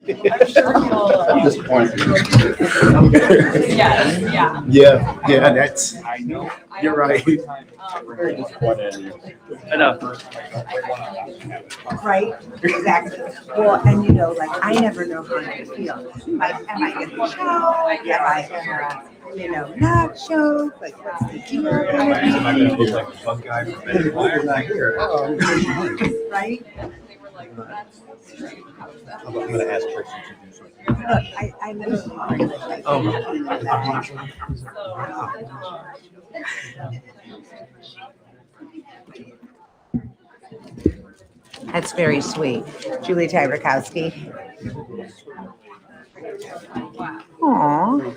Disappointed. Yeah, that's, you're right. Very disappointed in you. I know. Right, exactly. Well, and like I never know how to feel. Like, am I gonna show? Am I gonna, not show? Like, what's the deal gonna be? Am I gonna look like a fun guy? Why am I here? Oh, Right? I'm gonna ask Tracy to do something. Look, I literally. Oh. That's very sweet. Julie Tybrakowski. Aw.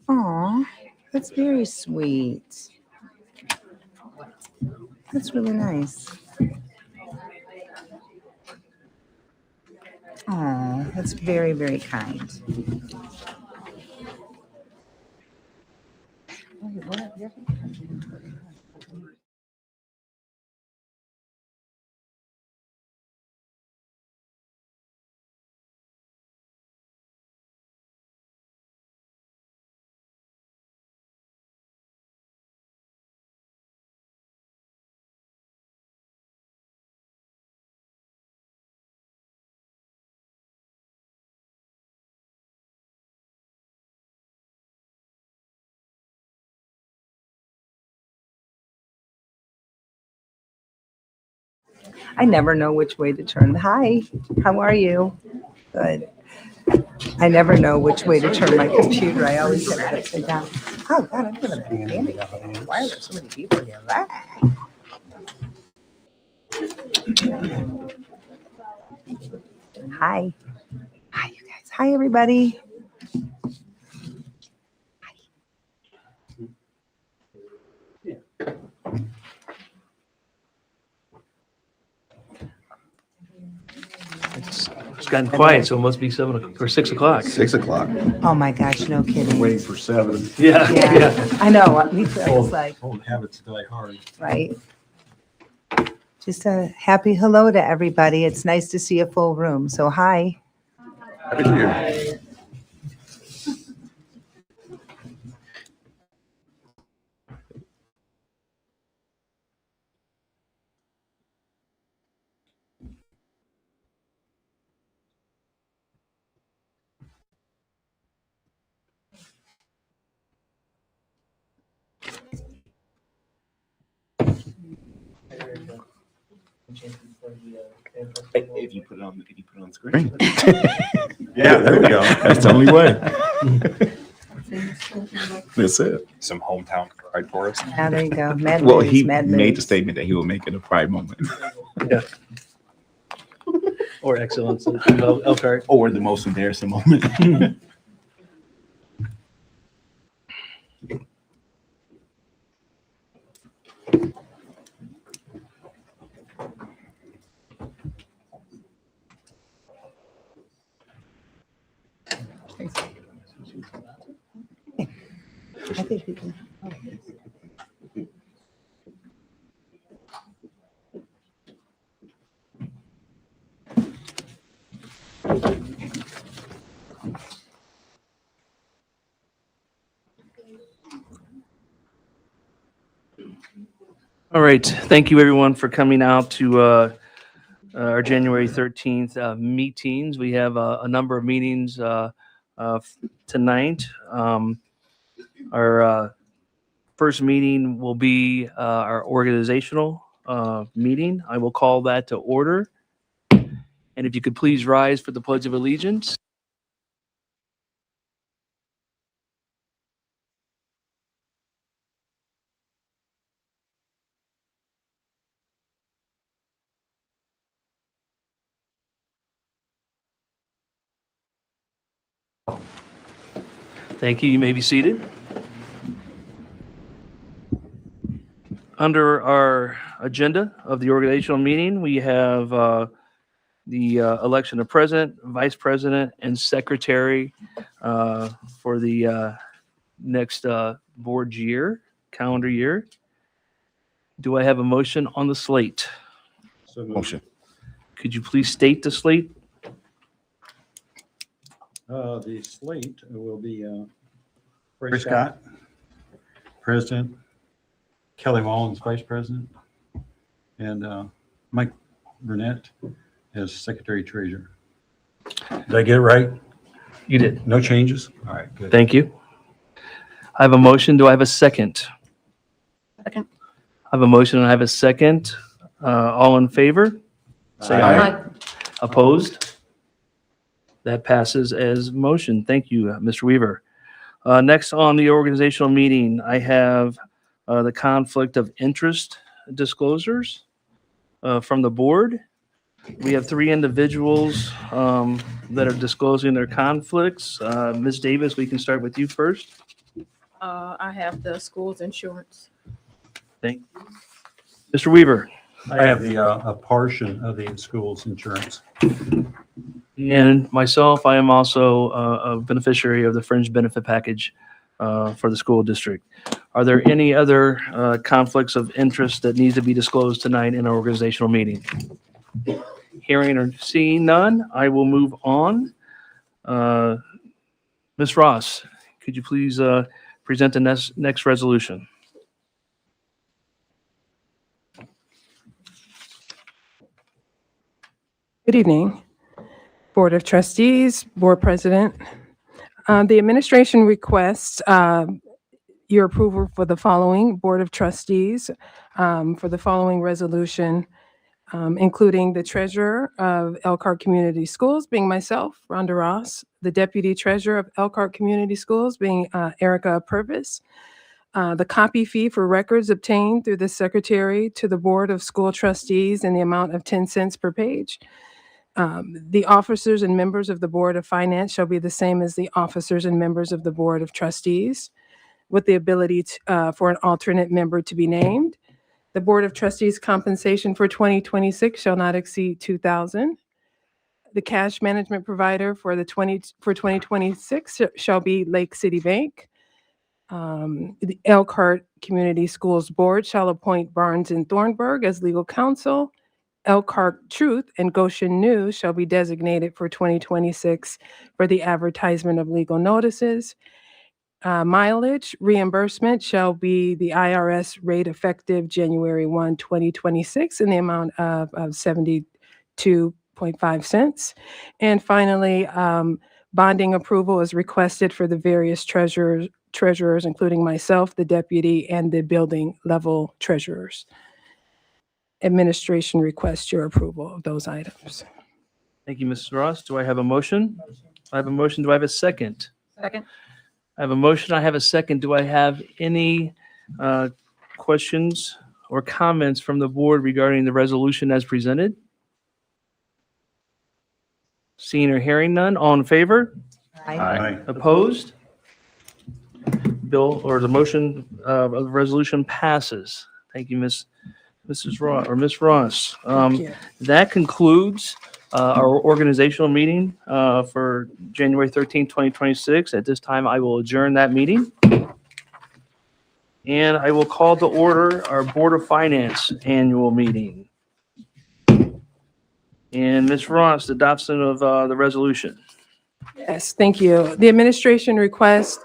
Aw, that's very sweet. That's really nice. Aw, that's very, very kind. I never know which way to turn. Hi, how are you? Good. I never know which way to turn my computer. I always have it upside down. Oh God, I'm gonna be handicap. Why are there so many people here? Ah. Hi. Hi, you guys. Hi, everybody. It's gotten quiet, so it must be 7 o'clock or 6 o'clock. 6 o'clock. Oh my gosh, no kidding. Waiting for 7. Yeah, Yeah, yeah. I know. Me too. I was like, Old habits die hard. right. Just a happy hello to everybody. It's nice to see a full room. So hi. Happy New Year. If you put it on the screen. Yeah, there we go. That's the only way. That's it. Some hometown pride for us. Now there you go. Mad Well, moves, he mad made the moves. statement that he will make it a pride moment. Yeah. Or excellence in Elkhart. Or the most embarrassing moment. I think we can. All right. Thank you, everyone, for coming out to our January 13th meetings. We have a number of meetings tonight. Our first meeting will be our organizational meeting. I will call that to order. And if you could please rise for the Pledge of Allegiance. Thank you. You may be seated. Under our agenda of the organizational meeting, we have the election of president, vice president, and secretary for the next board year, calendar year. Do I have a motion on the slate? Motion. Could you please state the slate? The slate will be Ray Scott, President, Kelly Mullins, Vice President, and Mike Burnett as Secretary Treasurer. Did I get it right? You did. No changes? All right, good. Thank you. I have a motion. Do I have a second? Second. I have a motion and I have a second. All in favor? Say aye. Opposed? That passes as motion. Thank you, Mr. Weaver. Next on the organizational meeting, I have the conflict of interest disclosures from the board. We have 3 individuals that are disclosing their conflicts. Ms. Davis, we can start with you first. I have the school's insurance. Thank you. Mr. Weaver. I have a portion of the school's insurance. And myself, I am also a beneficiary of the fringe benefit package for the school district. Are there any other conflicts of interest that needs to be disclosed tonight in our organizational meeting? Hearing or seeing none, I will move on. Ms. Ross, could you please present the next resolution? Good evening, Board of Trustees, Board President. The administration requests your approval for the following Board of Trustees for the following resolution, including the Treasurer of Elkhart Community Schools being myself, Rhonda Ross, the Deputy Treasurer of Elkhart Community Schools being Erica Purvis, the copy fee for records obtained through the Secretary to the Board of School Trustees in the amount of 10 cents per page. The officers and members of the Board of Finance shall be the same as the officers and members of the Board of Trustees, with the ability for an alternate member to be named. The Board of Trustees compensation for 2026 shall not exceed $2,000. The cash management provider for 2026 shall be Lake City Bank. The Elkhart Community Schools Board shall appoint Barnes and Thornburg as legal counsel. Elkhart Truth and Goshen News shall be designated for 2026 for the advertisement of legal notices. Mileage reimbursement shall be the IRS rate effective January 1, 2026 in the amount of 72.5 cents. And finally, bonding approval is requested for the various treasurers, including myself, the deputy, and the building level treasurers. Administration requests your approval of those items. Thank you, Mrs. Ross. Do I have a motion? I have a motion. Do I have a second? Second. I have a motion. I have a second. Do I have any questions or comments from the board regarding the resolution as presented? Seeing or hearing none, all in favor? Aye. Opposed? Bill, or the motion of the resolution passes. Thank you, Mrs. Ross, or Ms. Ross. Thank you. That concludes our organizational meeting for January 13th, 2026. At this time, I will adjourn that meeting. And I will call to order our Board of Finance annual meeting. And Ms. Ross, the adoption of the resolution. Yes, thank you. The administration requests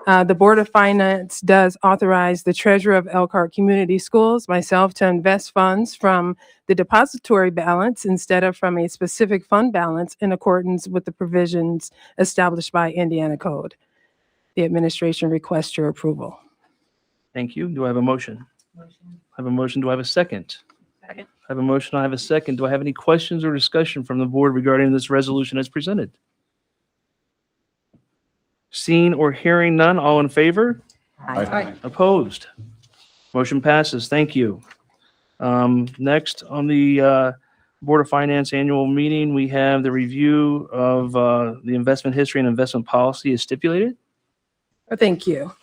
the Board of Finance does authorize the Treasurer of Elkhart Community Schools, myself, to invest funds from the depository balance instead of from a specific fund balance in accordance with the provisions established by Indiana Code. The administration requests your approval. Thank you. Do I have a motion? I have a motion. Do I have a second? Second. I have a motion. I have a second. Do I have any questions or discussion from the board regarding this resolution as presented? Seeing or hearing none, all in favor? Aye. Opposed? Motion passes. Thank you. Next on the Board of Finance annual meeting, we have the review of the investment history and investment policy as stipulated. Thank you.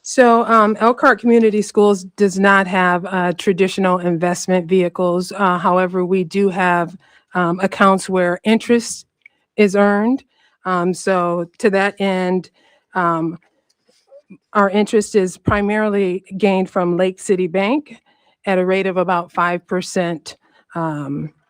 So Elkhart Community Schools does not have traditional investment vehicles. However, we do have accounts where interest is earned. So to that end, our interest is primarily gained from Lake City Bank at a rate of about 5%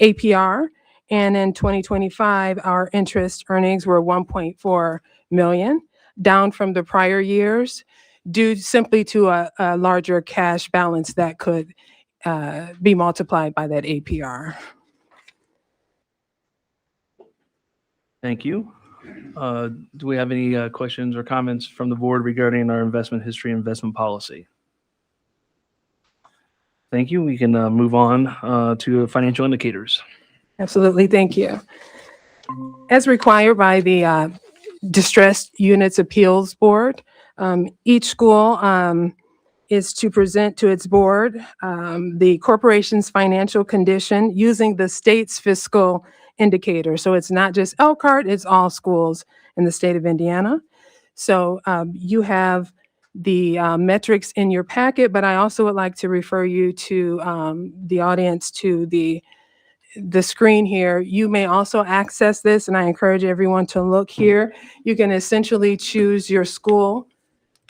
APR. And in 2025, our interest earnings were 1.4 million, down from the prior years, due simply to a larger cash balance that could be multiplied by that APR. Thank you. Do we have any questions or comments from the board regarding our investment history and investment policy? Thank you. We can move on to financial indicators. Absolutely, thank you. As required by the Distressed Units Appeals Board, each school is to present to its board the corporation's financial condition using the state's fiscal indicator. So it's not just Elkhart, it's all schools in the state of Indiana. So you have the metrics in your packet, but I also would like to refer you to the audience to the screen here. You may also access this, and I encourage everyone to look here. You can essentially choose your school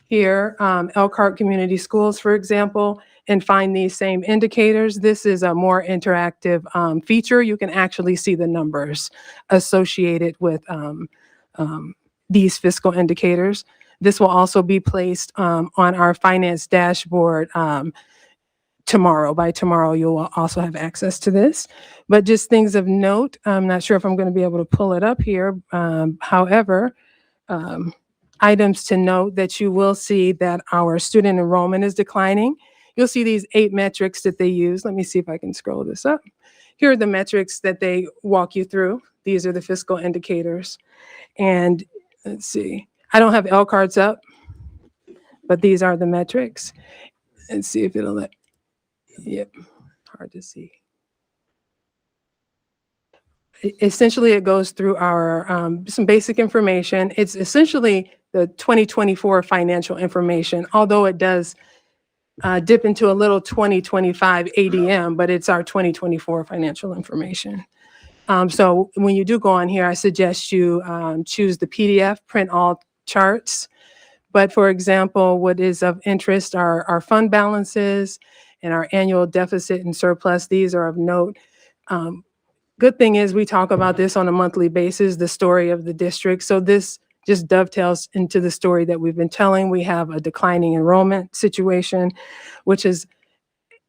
here, Elkhart Community Schools, for example, and find these same indicators. This is a more interactive feature. You can actually see the numbers associated with these fiscal indicators. This will also be placed on our finance dashboard tomorrow. By tomorrow, you'll also have access to this. But just things of note, I'm not sure if I'm going to be able to pull it up here. However, items to note that you will see that our student enrollment is declining. You'll see these 8 metrics that they use. Let me see if I can scroll this up. Here are the metrics that they walk you through. These are the fiscal indicators. And let's see, I don't have Elkhart's up, but these are the metrics. Let's see if it'll let, yep, hard to see. Essentially, it goes through our some basic information. It's essentially the 2024 financial information, although it does dip into a little 2025 ADM, but it's our 2024 financial information. So when you do go on here, I suggest you choose the PDF, print all charts. But for example, what is of interest are our fund balances and our annual deficit and surplus. These are of note. Good thing is we talk about this on a monthly basis, the story of the district. So this just dovetails into the story that we've been telling. We have a declining enrollment situation, which is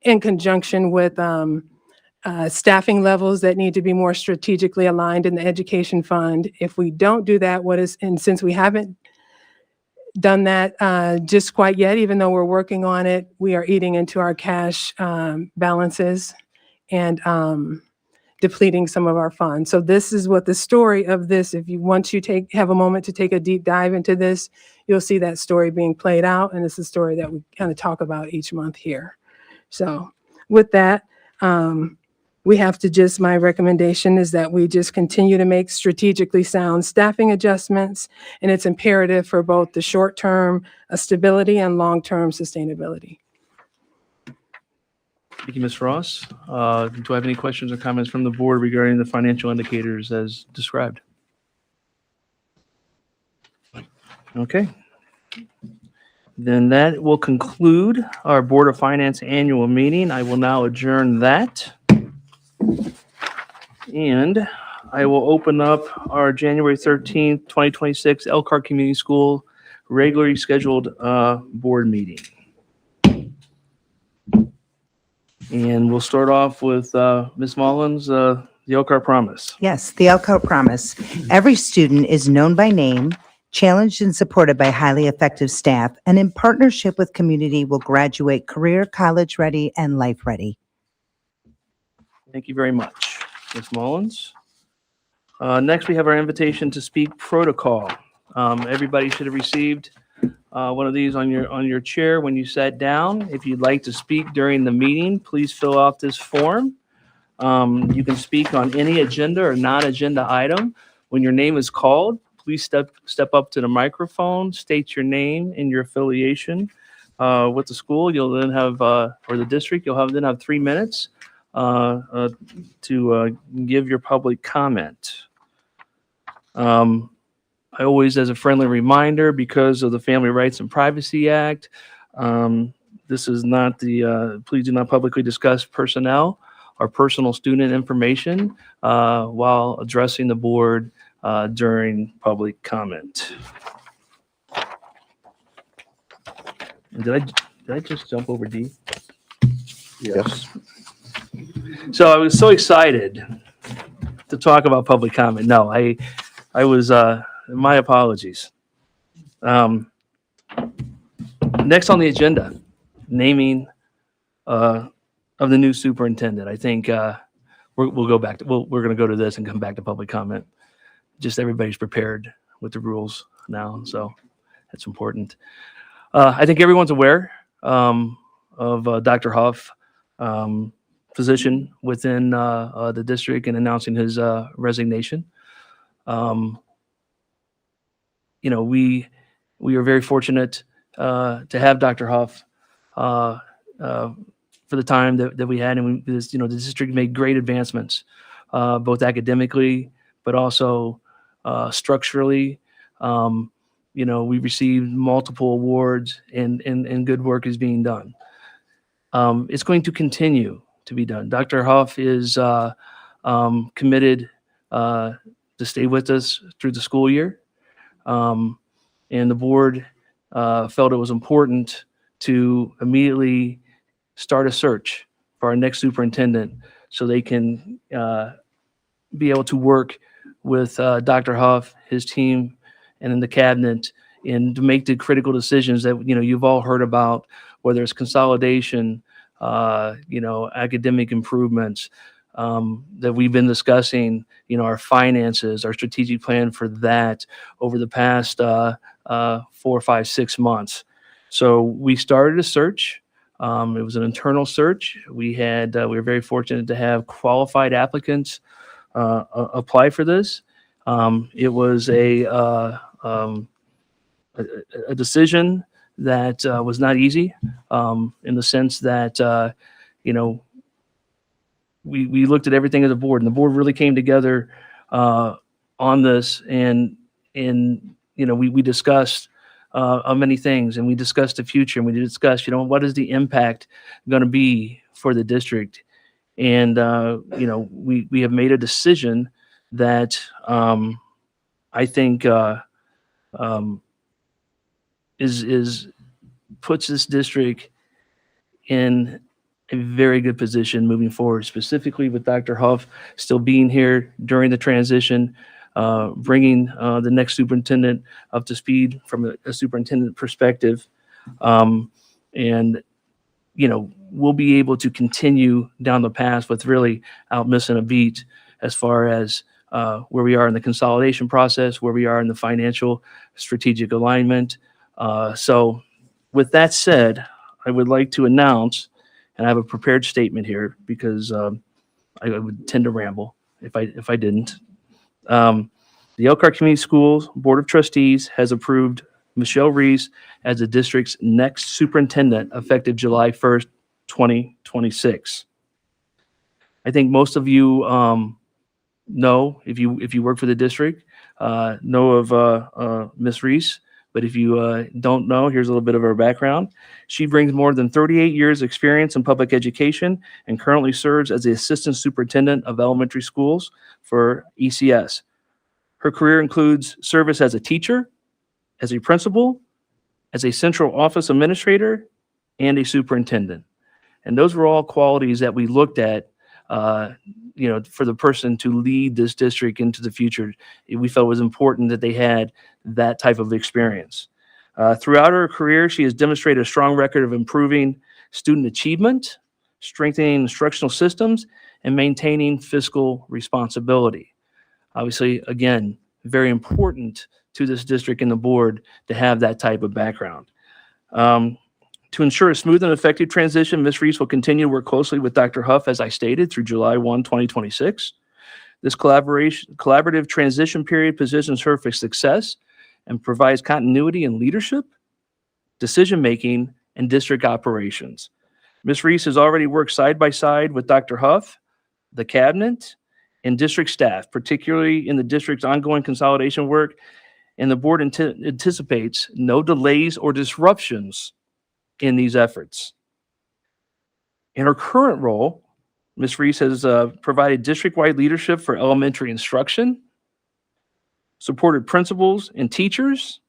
in conjunction with staffing levels that need to be more strategically aligned in the education fund. If we don't do that, and since we haven't done that just quite yet, even though we're working on it, we are eating into our cash balances and depleting some of our funds. So this is what the story of this, if you once you have a moment to take a deep dive into this, you'll see that story being played out. And it's a story that we kind of talk about each month here. So with that, we have to my recommendation is that we just continue to make strategically sound staffing adjustments. And it's imperative for both the short-term stability and long-term sustainability. Thank you, Ms. Ross. Do I have any questions or comments from the board regarding the financial indicators as described? Okay. Then that will conclude our Board of Finance annual meeting. I will now adjourn that. And I will open up our January 13th, 2026 Elkhart Community School regularly scheduled board meeting. And we'll start off with Ms. Mullins, the Elkhart Promise. Yes, the Elkhart Promise. Every student is known by name, challenged and supported by highly effective staff, and in partnership with community will graduate career, college ready, and life ready. Thank you very much, Ms. Mullins. Next, we have our invitation to speak protocol. Everybody should have received one of these on your chair when you sat down. If you'd like to speak during the meeting, please fill out this form. You can speak on any agenda or non-agenda item. When your name is called, please step up to the microphone, state your name and your affiliation with the school. You'll then have, or the district, then have 3 minutes to give your public comment. I always, as a friendly reminder, because of the Family Rights and Privacy Act, this is not please do not publicly discuss personnel our personal student information while addressing the board during public comment. And did I just jump over D? Yes. So I was so excited to talk about public comment. No, I was, my apologies. Next on the agenda, naming of the new superintendent. I think we'll go back to, we're going to go to this and come back to public comment. Just everybody's prepared with the rules now, so that's important. I think everyone's aware of Dr. Huff position within the district and announcing his resignation. We are very fortunate to have Dr. Huff for the time that we had, and the district made great advancements, both academically, but also structurally. We received multiple awards, and good work is being done. It's going to continue to be done. Dr. Huff is committed to stay with us through the school year. And the board felt it was important to immediately start a search for our next superintendent so they can be able to work with Dr. Huff, his team, and in the cabinet, and to make the critical decisions that you've all heard about, whether it's consolidation, academic improvements that we've been discussing, our finances, our strategic plan for that over the past 4, 5, 6 months. So we started a search. It was an internal search. We were very fortunate to have qualified applicants apply for this. It was a decision that was not easy in the sense that we looked at everything as a board, and the board really came together on this, and we discussed many things, and we discussed the future, and we discussed what is the impact going to be for the district, and we have made a decision that I think is puts this district in a very good position moving forward, specifically with Dr. Huff still being here during the transition, bringing the next superintendent up to speed from a superintendent perspective. And we'll be able to continue down the path with really out missing a beat as far as where we are in the consolidation process, where we are in the financial strategic alignment. So with that said, I would like to announce, and I have a prepared statement here because I would tend to ramble if I didn't. The Elkhart Community Schools Board of Trustees has approved Michelle Reese as the district's next superintendent effective July 1st, 2026. I think most of you know, if you work for the district, know of Miss Reese. But if you don't know, here's a little bit of her background. She brings more than 38 years experience in public education and currently serves as the Assistant Superintendent of Elementary Schools for ECS. Her career includes service as a teacher, as a principal, as a central office administrator, and a superintendent. And those were all qualities that we looked at, for the person to lead this district into the future. We felt it was important that they had that type of experience. Throughout her career, she has demonstrated a strong record of improving student achievement, strengthening instructional systems, and maintaining fiscal responsibility. Obviously, again, very important to this district and the board to have that type of background. To ensure a smooth and effective transition, Ms. Reese will continue to work closely with Dr. Huff, as I stated, through July 1, 2026. This collaborative transition period positions her for success and provides continuity in leadership, decision-making, and district operations. Ms. Reese has already worked side by side with Dr. Huff, the cabinet, and district staff, particularly in the district's ongoing consolidation work, and the board anticipates no delays or disruptions in these efforts. In her current role, Ms. Reese has provided district-wide leadership for elementary instruction, supported principals and teachers,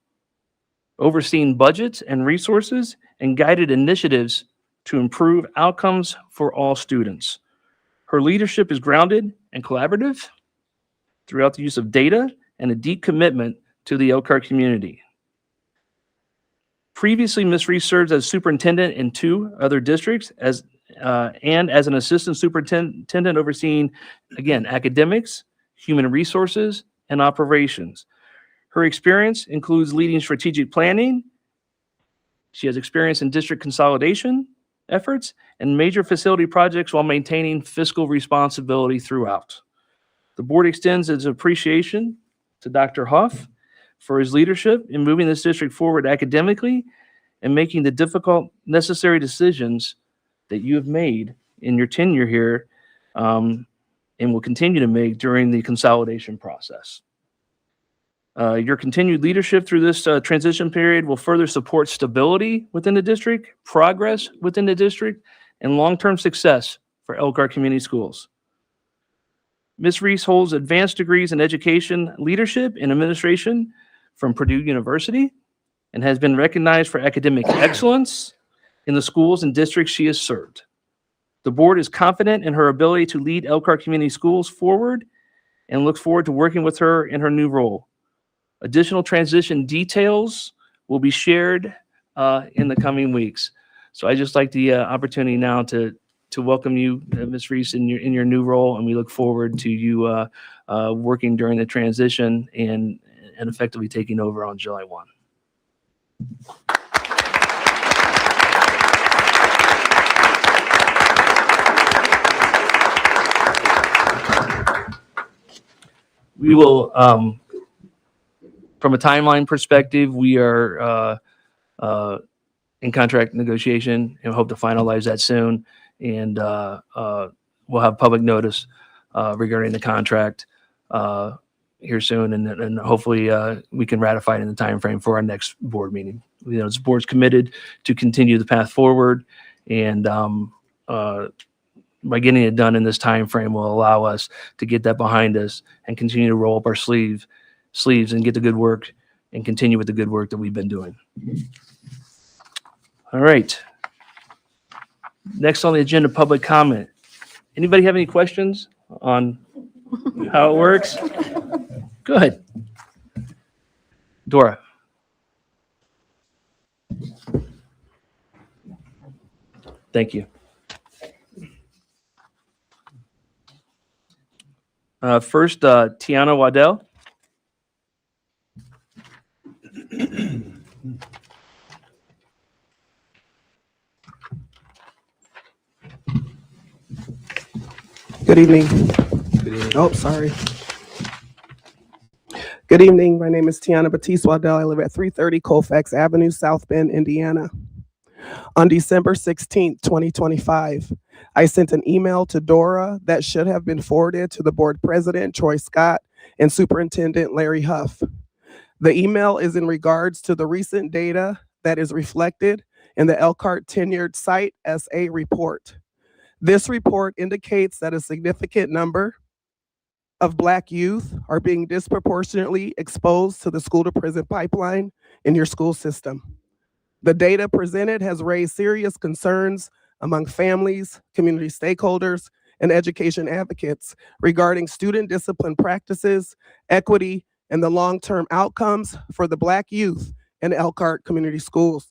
overseen budgets and resources, and guided initiatives to improve outcomes for all students. Her leadership is grounded and collaborative throughout the use of data and a deep commitment to the Elkhart community. Previously, Ms. Reese served as superintendent in 2 other districts and as an assistant superintendent overseeing, again, academics, human resources, and operations. Her experience includes leading strategic planning. She has experience in district consolidation efforts and major facility projects while maintaining fiscal responsibility throughout. The board extends its appreciation to Dr. Huff for his leadership in moving this district forward academically and making the difficult, necessary decisions that you have made in your tenure here and will continue to make during the consolidation process. Your continued leadership through this transition period will further support stability within the district, progress within the district, and long-term success for Elkhart Community Schools. Ms. Reese holds advanced degrees in education, leadership, and administration from Purdue University and has been recognized for academic excellence in the schools and districts she has served. The board is confident in her ability to lead Elkhart Community Schools forward and looks forward to working with her in her new role. Additional transition details will be shared in the coming weeks. So I just like the opportunity now to welcome you, Ms. Reese, in your new role, and we look forward to you working during the transition and effectively taking over on July 1. We will, from a timeline perspective, we are in contract negotiation and hope to finalize that soon. And we'll have public notice regarding the contract here soon, and hopefully we can ratify it in the time frame for our next board meeting. You know, this board's committed to continue the path forward, and by getting it done in this time frame will allow us to get that behind us and continue to roll up our sleeves and get the good work and continue with the good work that we've been doing. All right. Next on the agenda, public comment. Anybody have any questions on how it works? Good. Dora. Thank you. First, Tiana Waddell. Good evening. Oh, sorry. Good evening. My name is Tiana Batiste Waddell. I live at 330 Colfax Avenue, South Bend, Indiana. On December 16th, 2025, I sent an email to Dora that should have been forwarded to the board president, Troy Scott, and Superintendent Larry Huff. The email is in regards to the recent data that is reflected in the Elkhart Tenured Site SA report. This report indicates that a significant number of Black youth are being disproportionately exposed to the school-to-prison pipeline in your school system. The data presented has raised serious concerns among families, community stakeholders, and education advocates regarding student discipline practices, equity, and the long-term outcomes for the Black youth in Elkhart Community Schools.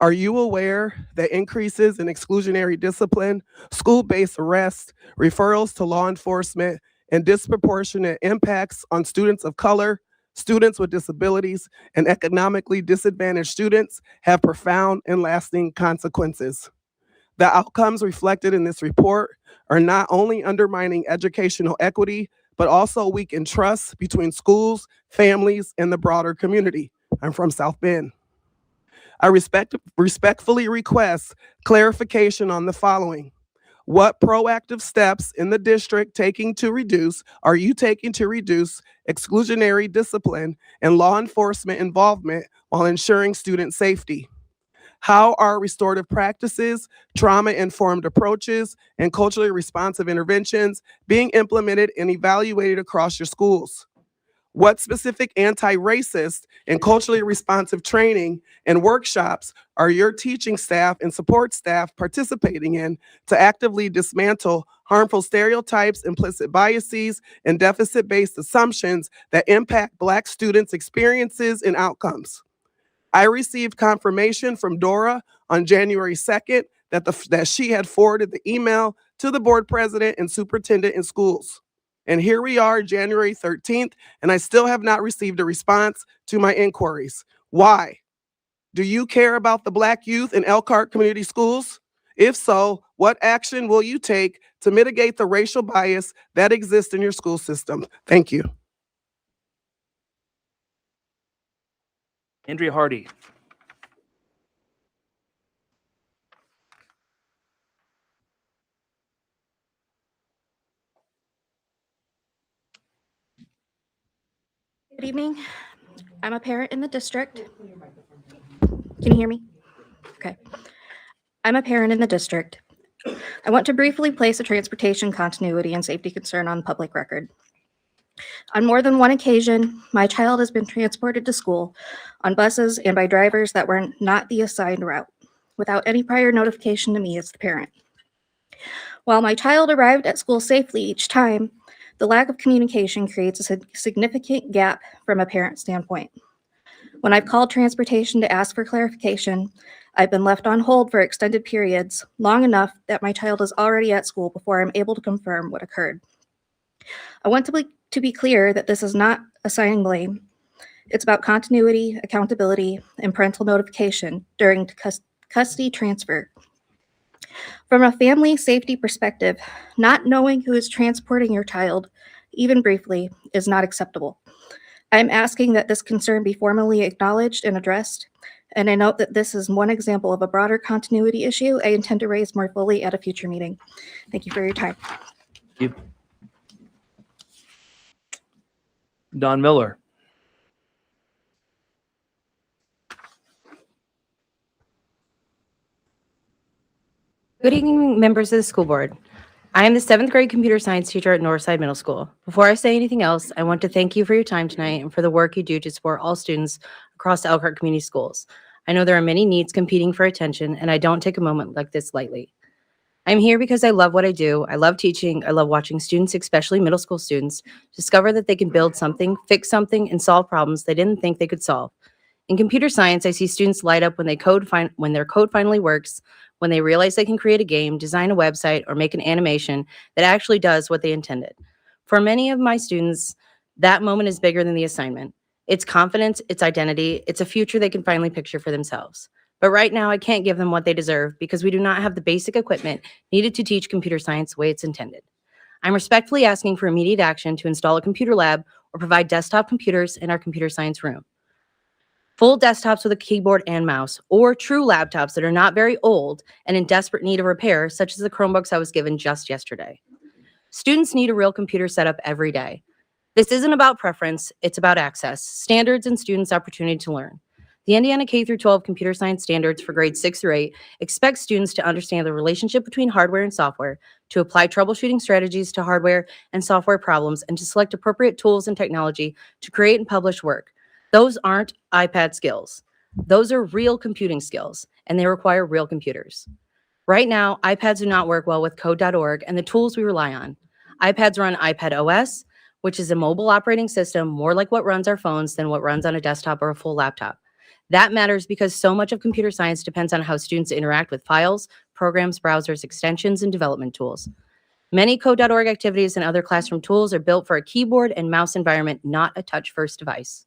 Are you aware that increases in exclusionary discipline, school-based arrests, referrals to law enforcement, and disproportionate impacts on students of color, students with disabilities, and economically disadvantaged students have profound and lasting consequences? The outcomes reflected in this report are not only undermining educational equity, but also weaken trust between schools, families, and the broader community. I'm from South Bend. I respectfully request clarification on the following. What proactive steps in the district are you taking to reduce exclusionary discipline and law enforcement involvement while ensuring student safety? How are restorative practices, trauma-informed approaches, and culturally responsive interventions being implemented and evaluated across your schools? What specific anti-racist and culturally responsive training and workshops are your teaching staff and support staff participating in to actively dismantle harmful stereotypes, implicit biases, and deficit-based assumptions that impact Black students' experiences and outcomes? I received confirmation from Dora on January 2nd that she had forwarded the email to the board president and superintendent in schools. And here we are, January 13th, and I still have not received a response to my inquiries. Why? Do you care about the Black youth in Elkhart Community Schools? If so, what action will you take to mitigate the racial bias that exists in your school system? Thank you. Andrea Hardy. Good evening. I'm a parent in the district. Can you hear me? Okay. I'm a parent in the district. I want to briefly place a transportation continuity and safety concern on public record. On more than one occasion, my child has been transported to school on buses and by drivers that were not the assigned route, without any prior notification to me as the parent. While my child arrived at school safely each time, the lack of communication creates a significant gap from a parent standpoint. When I've called transportation to ask for clarification, I've been left on hold for extended periods, long enough that my child is already at school before I'm able to confirm what occurred. I want to be clear that this is not assigning blame. It's about continuity, accountability, and parental notification during custody transfer. From a family safety perspective, not knowing who is transporting your child, even briefly, is not acceptable. I'm asking that this concern be formally acknowledged and addressed, and I note that this is one example of a broader continuity issue I intend to raise more fully at a future meeting. Thank you for your time. Thank you. Don Miller. Good evening, members of the school board. I am the 7th grade computer science teacher at Northside Middle School. Before I say anything else, I want to thank you for your time tonight and for the work you do to support all students across the Elkhart Community Schools. I know there are many needs competing for attention, and I don't take a moment like this lightly. I'm here because I love what I do. I love teaching. I love watching students, especially middle school students, discover that they can build something, fix something, and solve problems they didn't think they could solve. In computer science, I see students light up when their code finally works, when they realize they can create a game, design a website, or make an animation that actually does what they intended. For many of my students, that moment is bigger than the assignment. It's confidence, it's identity, it's a future they can finally picture for themselves. But right now, I can't give them what they deserve because we do not have the basic equipment needed to teach computer science the way it's intended. I'm respectfully asking for immediate action to install a computer lab or provide desktop computers in our computer science room. Full desktops with a keyboard and mouse, or true laptops that are not very old and in desperate need of repair, such as the Chromebooks I was given just yesterday. Students need a real computer setup every day. This isn't about preference, it's about access, standards, and students' opportunity to learn. The Indiana K-12 computer science standards for grades 6 through 8 expect students to understand the relationship between hardware and software, to apply troubleshooting strategies to hardware and software problems, and to select appropriate tools and technology to create and publish work. Those aren't iPad skills. Those are real computing skills, and they require real computers. Right now, iPads do not work well with code.org and the tools we rely on. iPads run iPad OS, which is a mobile operating system more like what runs our phones than what runs on a desktop or a full laptop. That matters because so much of computer science depends on how students interact with files, programs, browsers, extensions, and development tools. Many code.org activities and other classroom tools are built for a keyboard and mouse environment, not a touch-first device.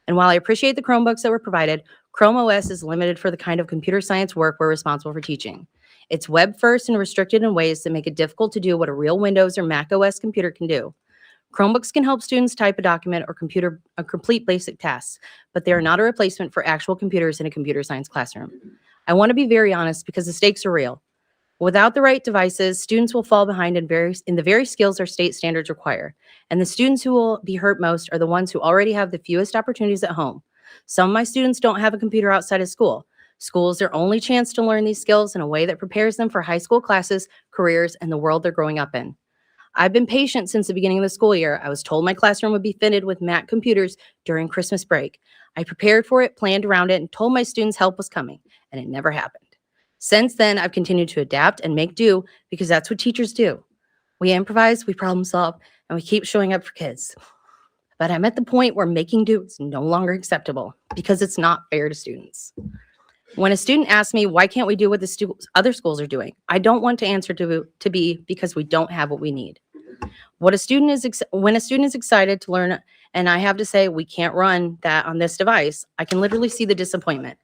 And while I appreciate the Chromebooks that were provided, Chrome OS is limited for the kind of computer science work we're responsible for teaching. It's web-first and restricted in ways that make it difficult to do what a real Windows or Mac OS computer can do. Chromebooks can help students type a document or complete basic tasks, but they are not a replacement for actual computers in a computer science classroom. I want to be very honest because the stakes are real. Without the right devices, students will fall behind in the very skills our state standards require. And the students who will be hurt most are the ones who already have the fewest opportunities at home. Some of my students don't have a computer outside of school. School is their only chance to learn these skills in a way that prepares them for high school classes, careers, and the world they're growing up in. I've been patient since the beginning of the school year. I was told my classroom would be fitted with Mac computers during Christmas break. I prepared for it, planned around it, and told my students help was coming, and it never happened. Since then, I've continued to adapt and make do because that's what teachers do. We improvise, we problem solve, and we keep showing up for kids. But I'm at the point where making do is no longer acceptable because it's not fair to students. When a student asks me, why can't we do what the other schools are doing? I don't want to answer to be because we don't have what we need. When a student is excited to learn and I have to say we can't run that on this device, I can literally see the disappointment.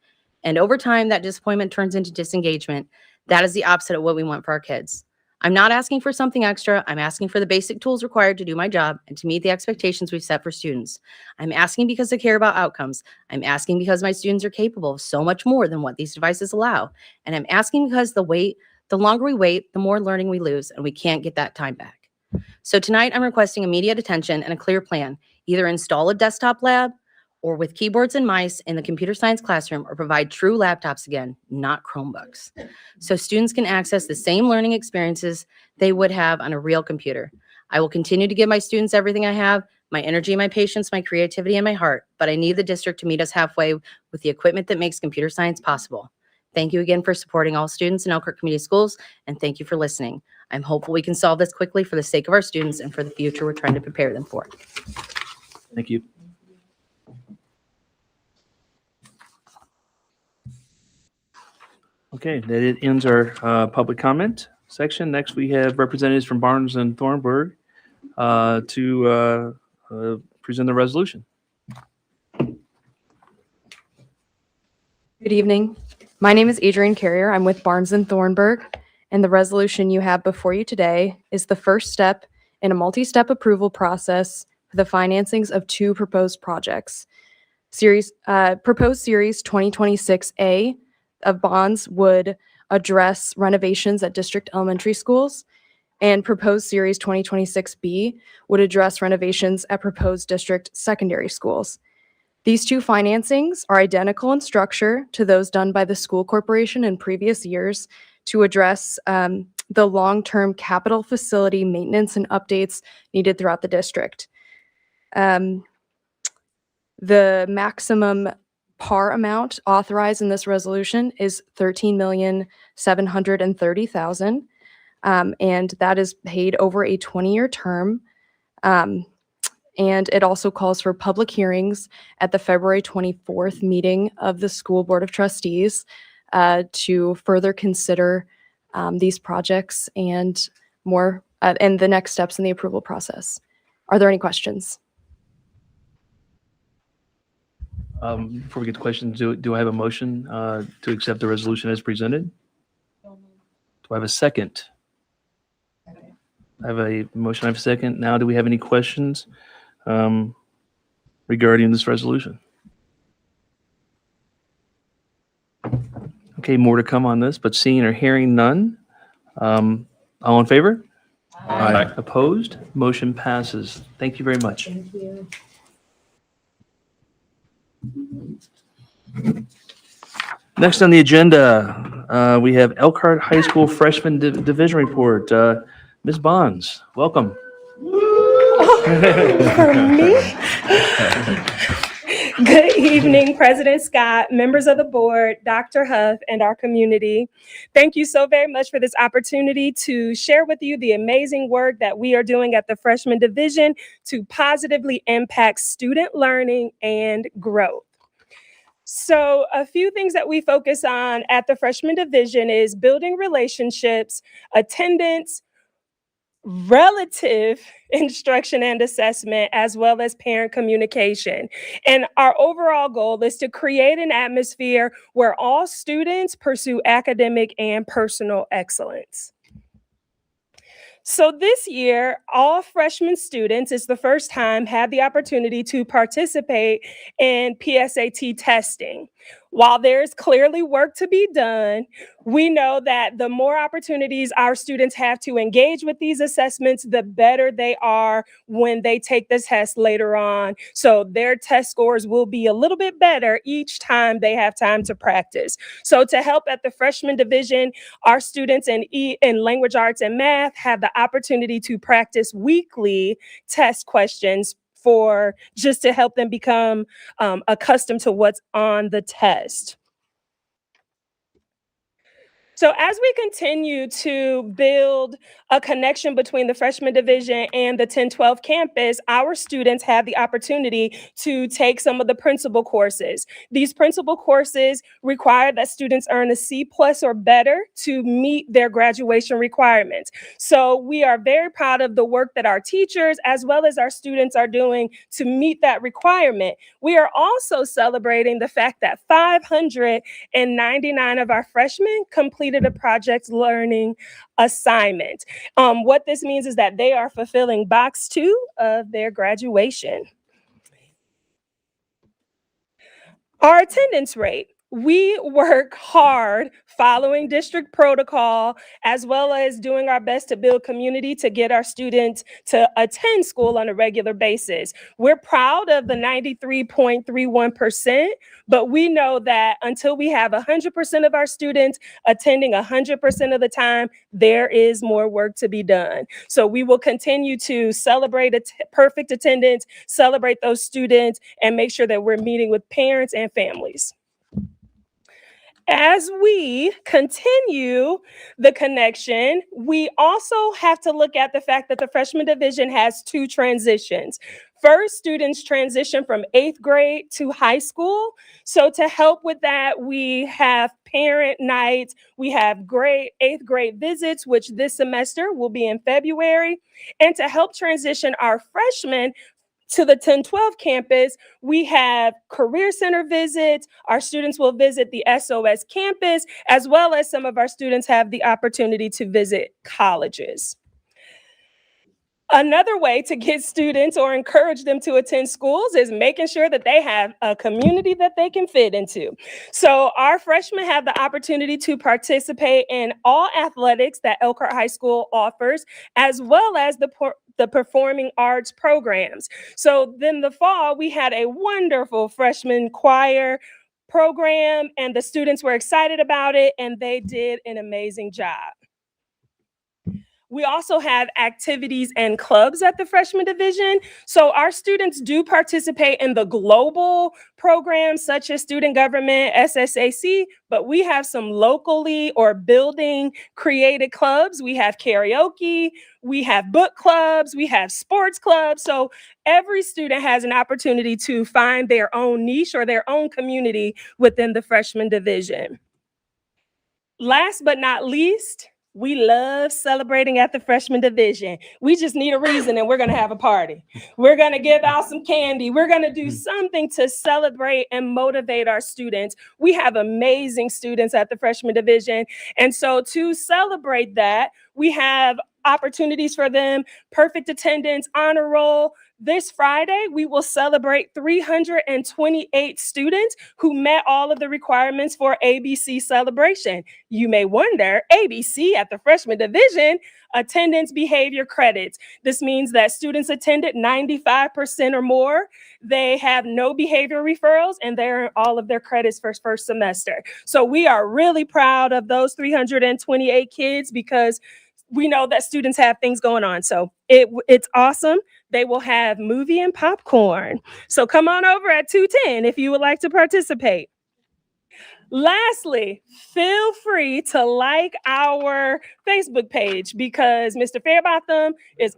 And over time, that disappointment turns into disengagement. That is the opposite of what we want for our kids. I'm not asking for something extra. I'm asking for the basic tools required to do my job and to meet the expectations we've set for students. I'm asking because I care about outcomes. I'm asking because my students are capable of so much more than what these devices allow. And I'm asking because the longer we wait, the more learning we lose, and we can't get that time back. So tonight, I'm requesting immediate attention and a clear plan. Either install a desktop lab or with keyboards and mice in the computer science classroom, or provide true laptops again, not Chromebooks, so students can access the same learning experiences they would have on a real computer. I will continue to give my students everything I have, my energy, my patience, my creativity, and my heart, but I need the district to meet us halfway with the equipment that makes computer science possible. Thank you again for supporting all students in Elkhart Community Schools, and thank you for listening. I'm hopeful we can solve this quickly for the sake of our students and for the future we're trying to prepare them for. Thank you. Okay, that ends our public comment section. Next, we have representatives from Barnes and Thornburg to present the resolution. Good evening. My name is Adrienne Carrier. I'm with Barnes and Thornburg, and the resolution you have before you today is the first step in a multi-step approval process for the financings of two proposed projects. Proposed Series 2026A of bonds would address renovations at district elementary schools, and proposed Series 2026B would address renovations at proposed district secondary schools. These two financings are identical in structure to those done by the school corporation in previous years to address the long-term capital facility maintenance and updates needed throughout the district. The maximum par amount authorized in this resolution is $13,730,000, and that is paid over a 20-year term. And it also calls for public hearings at the February 24th meeting of the School Board of Trustees to further consider these projects and more, and the next steps in the approval process. Are there any questions? Before we get to questions, do I have a motion to accept the resolution as presented? Do I have a second? I have a motion, I have a second. Now, do we have any questions regarding this resolution? Okay, more to come on this, but seeing or hearing none. All in favor? Aye. Opposed? Motion passes. Thank you very much. Thank you. Next on the agenda, we have Elkhart High School Freshman Division Report. Ms. Bonds, welcome. For me? Good evening, President Scott, members of the board, Dr. Huff, and our community. Thank you so very much for this opportunity to share with you the amazing work that we are doing at the Freshman Division to positively impact student learning and growth. So a few things that we focus on at the Freshman Division is building relationships, attendance, relative instruction and assessment, as well as parent communication. And our overall goal is to create an atmosphere where all students pursue academic and personal excellence. So this year, all freshman students, it's the first time, had the opportunity to participate in PSAT testing. While there's clearly work to be done, we know that the more opportunities our students have to engage with these assessments, the better they are when they take the test later on. So their test scores will be a little bit better each time they have time to practice. So to help at the freshman division, our students in language arts and math have the opportunity to practice weekly test questions for just to help them become accustomed to what's on the test. So as we continue to build a connection between the freshman division and the 1012 campus, our students have the opportunity to take some of the principal courses. These principal courses require that students earn a C+ or better to meet their graduation requirements. So we are very proud of the work that our teachers as well as our students are doing to meet that requirement. We are also celebrating the fact that 599 of our freshmen completed a project learning assignment. What this means is that they are fulfilling box 2 of their graduation. Our attendance rate. We work hard following district protocol, as well as doing our best to build community to get our students to attend school on a regular basis. We're proud of the 93.31%, but we know that until we have 100% of our students attending 100% of the time, there is more work to be done. So we will continue to celebrate perfect attendance, celebrate those students, and make sure that we're meeting with parents and families. As we continue the connection, we also have to look at the fact that the freshman division has 2 transitions. First, students transition from 8th grade to high school. So to help with that, we have parent nights, we have 8th grade visits, which this semester will be in February. And to help transition our freshmen to the 1012 campus, we have career center visits. Our students will visit the SOS campus, as well as some of our students have the opportunity to visit colleges. Another way to get students or encourage them to attend schools is making sure that they have a community that they can fit into. So our freshmen have the opportunity to participate in all athletics that Elkhart High School offers, as well as the performing arts programs. So then the fall, we had a wonderful freshman choir program, and the students were excited about it, and they did an amazing job. We also have activities and clubs at the freshman division. So our students do participate in the global programs such as student government, SSAC, but we have some locally or building created clubs. We have karaoke, we have book clubs, we have sports clubs. So every student has an opportunity to find their own niche or their own community within the freshman division. Last but not least, we love celebrating at the freshman division. We just need a reason and we're gonna have a party. We're gonna give out some candy. We're gonna do something to celebrate and motivate our students. We have amazing students at the freshman division. And so to celebrate that, we have opportunities for them, perfect attendance, honor roll. This Friday, we will celebrate 328 students who met all of the requirements for ABC celebration. You may wonder, ABC at the freshman division, attendance, behavior, credits. This means that students attended 95% or more. They have no behavior referrals, and they're all of their credits for first semester. So we are really proud of those 328 kids because we know that students have things going on. So it's awesome. They will have movie and popcorn. So come on over at 210 if you would like to participate. Lastly, feel free to like our Facebook page because Mr. Fairbotham is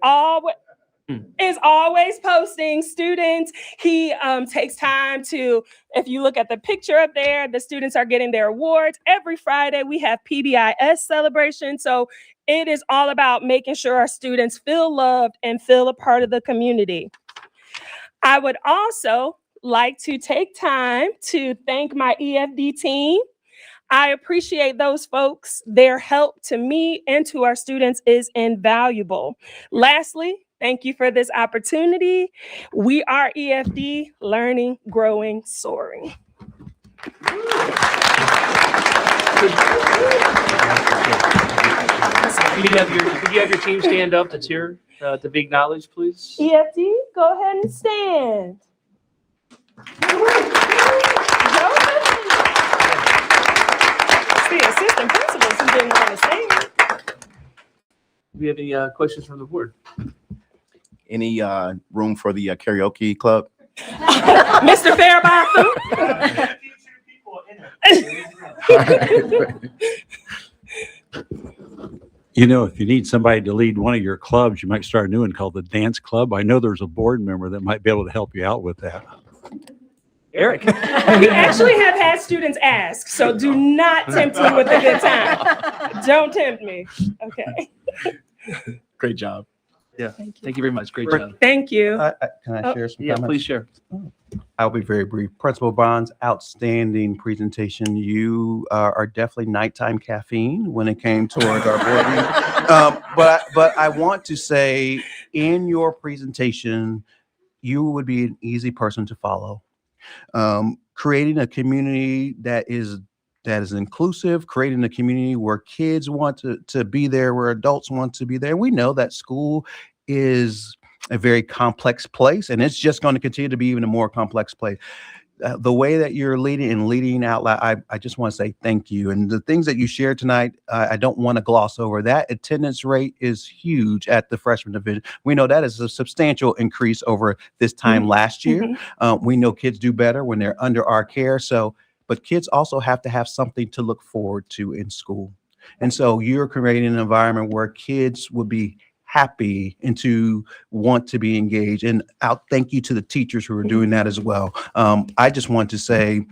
always posting students. He takes time to, if you look at the picture up there, the students are getting their awards. Every Friday, we have PBIS celebration. So it is all about making sure our students feel loved and feel a part of the community. I would also like to take time to thank my EFD team. I appreciate those folks. Their help to me and to our students is invaluable. Lastly, thank you for this opportunity. We are EFD, learning, growing, soaring. Could you have your team stand up that's here to be acknowledged, please? EFD, go ahead and stand. The assistant principals who didn't want to stand. Do we have any questions from the board? Any room for the karaoke club? Mr. Fairbatham. You know, if you need somebody to lead one of your clubs, you might start a new one called the Dance Club. I know there's a board member that might be able to help you out with that. Eric. We actually have had students ask, so do not tempt me with a good time. Don't tempt me. Okay. Great job. Yeah. Thank you very much. Great job. Thank you. Can I share some Yeah, comments? please share. I'll be very brief. Principal Bonds, outstanding presentation. You are definitely nighttime caffeine when it came towards our board meeting. But I want to say, in your presentation, you would be an easy person to follow. Creating a community that is inclusive, creating a community where kids want to be there, where adults want to be there. We know that school is a very complex place, and it's just going to continue to be even a more complex place. The way that you're leading out loud, I just want to say thank you. And the things that you shared tonight, I don't want to gloss over. That attendance rate is huge at the freshman division. We know that is a substantial increase over this time last year. We know kids do better when they're under our care. But kids also have to have something to look forward to in school. And so you're creating an environment where kids will be happy and to want to be engaged. And I'll thank you to the teachers who are doing that as well. I just want to say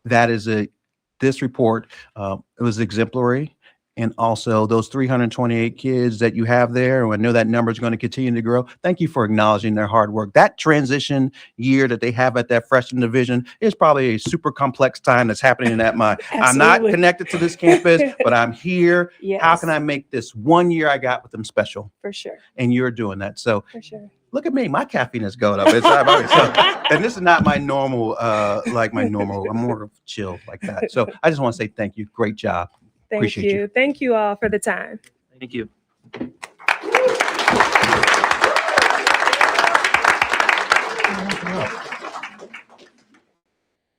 that this report, it was exemplary. And also those 328 kids that you have there, and I know that number is going to continue to grow. Thank you for acknowledging their hard work. That transition year that they have at that freshman division is probably a super complex time that's happening in that mind. I'm not connected to this campus, but I'm here. Yes. How How can I make this 1 year I got with them special? For sure. And you're doing that. So For sure. look at me, my caffeine is going up. It's and this is not my normal, I'm more chill like that. So I just want to say thank you. Great job. Thank Appreciate you. Thank you all for the time. Thank you.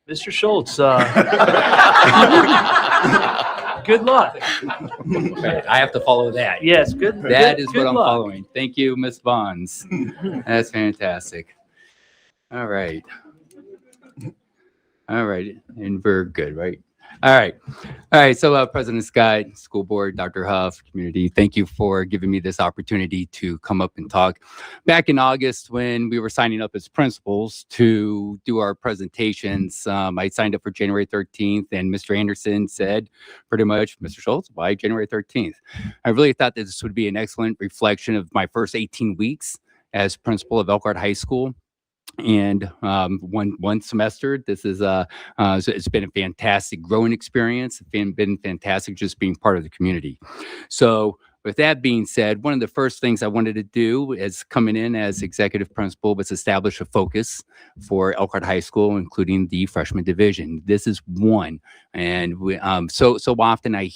Mr. Schultz, good luck. I have to follow that. Yes, good. That is good what I'm luck. following. Thank you, Ms. Bonds. That's fantastic. All right. All right. And we're good, right? All right. All right. So President Scott, school board, Dr. Huff, community, thank you for giving me this opportunity to come up and talk. Back in August, when we were signing up as principals to do our presentations, I signed up for January 13th, and Mr. Anderson said pretty much, Mr. Schultz, why January 13th? I really thought that this would be an excellent reflection of my first 18 weeks as principal of Elkhart High School. And one semester, this is it's been a fantastic growing experience. It's been fantastic just being part of the community. So with that being said, one of the first things I wanted to do as coming in as executive principal was establish a focus for Elkhart High School, including the freshman division. This is one. And we, so often I